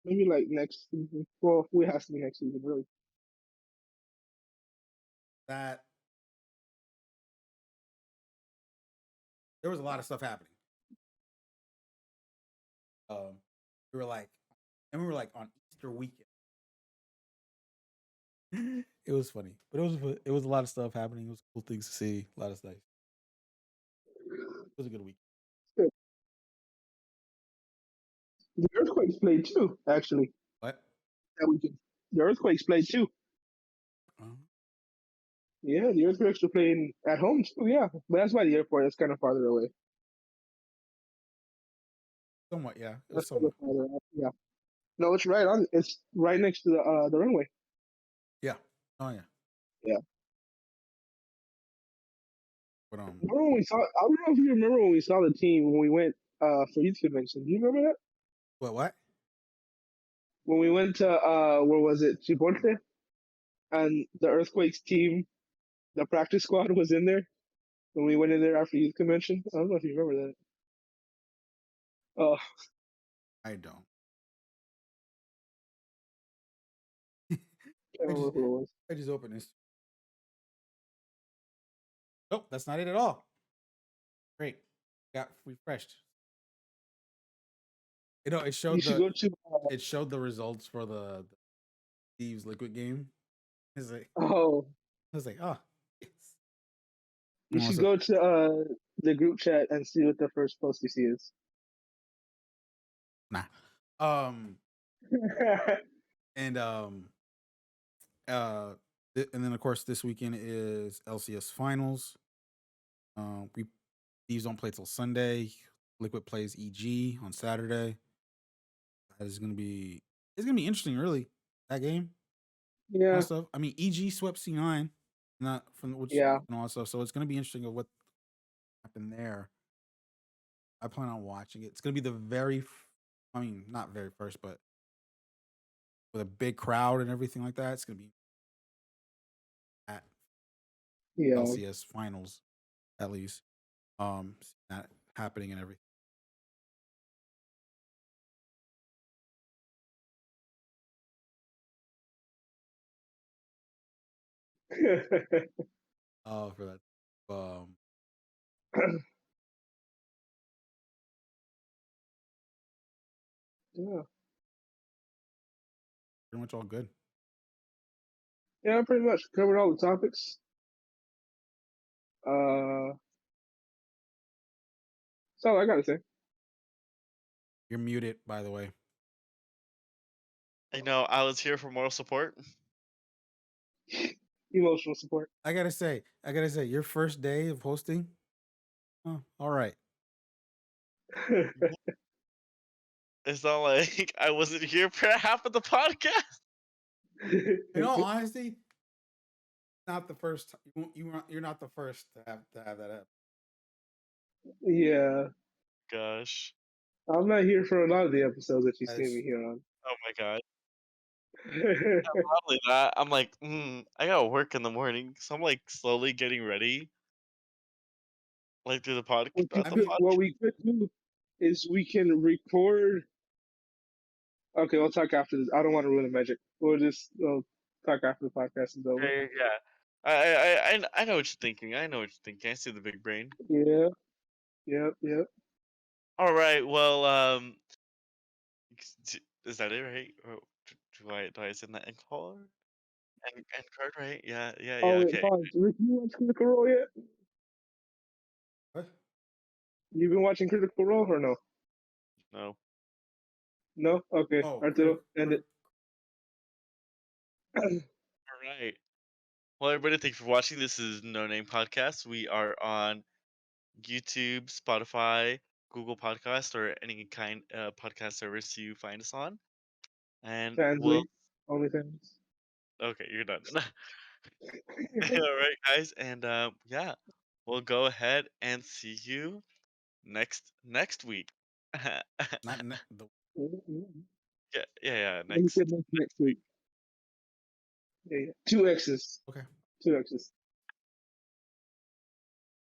Maybe like next season. Well, we have to be next season, really. That there was a lot of stuff happening. We were like on Easter weekend. It was funny, but it was a lot of stuff happening. It was cool things to see. A lot of stuff. It was a good week. Good. The Earthquakes played too, actually. What? That weekend. The Earthquakes played too. Uh-huh. Yeah, the Earthquakes were playing at home too. Yeah, but that's by the airport. That's kind of farther away. Somewhat, yeah. It That's was kind of somewhat. farther out. Yeah. No, it's right on. It's right next to the runway. Yeah. Oh yeah. Yeah. But Remember when we saw? I don't know if you remember when we saw the team when we went for youth convention. Do you remember that? what? When we went to where was it? Chipotle, and the Earthquakes team, the practice squad was in there when we went in there after youth convention. I don't know if you remember that. Oh, I don't. I can't remember who it was. I just opened this. Nope, that's not it at all. Great. Got refreshed. You know, You should go to. it showed the results for the Thieves Liquid game. It's like Oh, I was like, oh, yes. you Oh, should so- go to the group chat and see what the first post you see is. Nah. And and then of course this weekend is LCS finals. We Thieves don't play till Sunday. Liquid plays EG on Saturday. That is gonna be interesting, really. That game. All Yeah, that stuff. I mean, EG swept C9, not from which yeah. and all that stuff. So it's gonna be interesting of what happened there. I plan on watching it. It's gonna be the I mean, not very first, but with a big crowd and everything like that. It's gonna be at Yeah. LCS finals, at least. That happening and everything. For that. Yeah. Pretty much all good. Yeah, pretty much covered all the topics. That's all I gotta say. You're muted, by the way. I know. I was here for moral support. Emotional support. I gotta say, your first day of hosting. Oh, all right. It's not like I wasn't here for half of the podcast. In all honesty, not the first. You're not the first to have that happen. Yeah, Gosh. I'm not here for a lot of the episodes that you see That's- me here on. Oh my god. Probably that. I'm like, I gotta work in the morning, so I'm like slowly getting ready, like through the What we could do is we can record. Okay, we'll talk after this. I don't want to ruin the magic. We'll talk after the podcast is over. Yeah. I know what you're thinking. I know what you're thinking. I see the big brain. Yeah. Yep. All right. Well, is that it, right? Or do I send that end card? End card, right? Yeah. Oh, wait, Okay. pause. Rick, you watch Critical Role yet? What? You've been watching Critical Role or no? No. No? Okay. Oh, Arturo, end it. All right. Well, everybody, thank you for watching. This is No Name Podcast. We are on YouTube, Spotify, Google Podcast, or any kind podcast service you find us on. And Fansly, OnlyFans. okay, you're done. All right, guys, and yeah, we'll go ahead and see you next week. yeah, Not the yeah, Like I next. said, next week. Yeah, yeah. 2 X's. okay. 2 X's.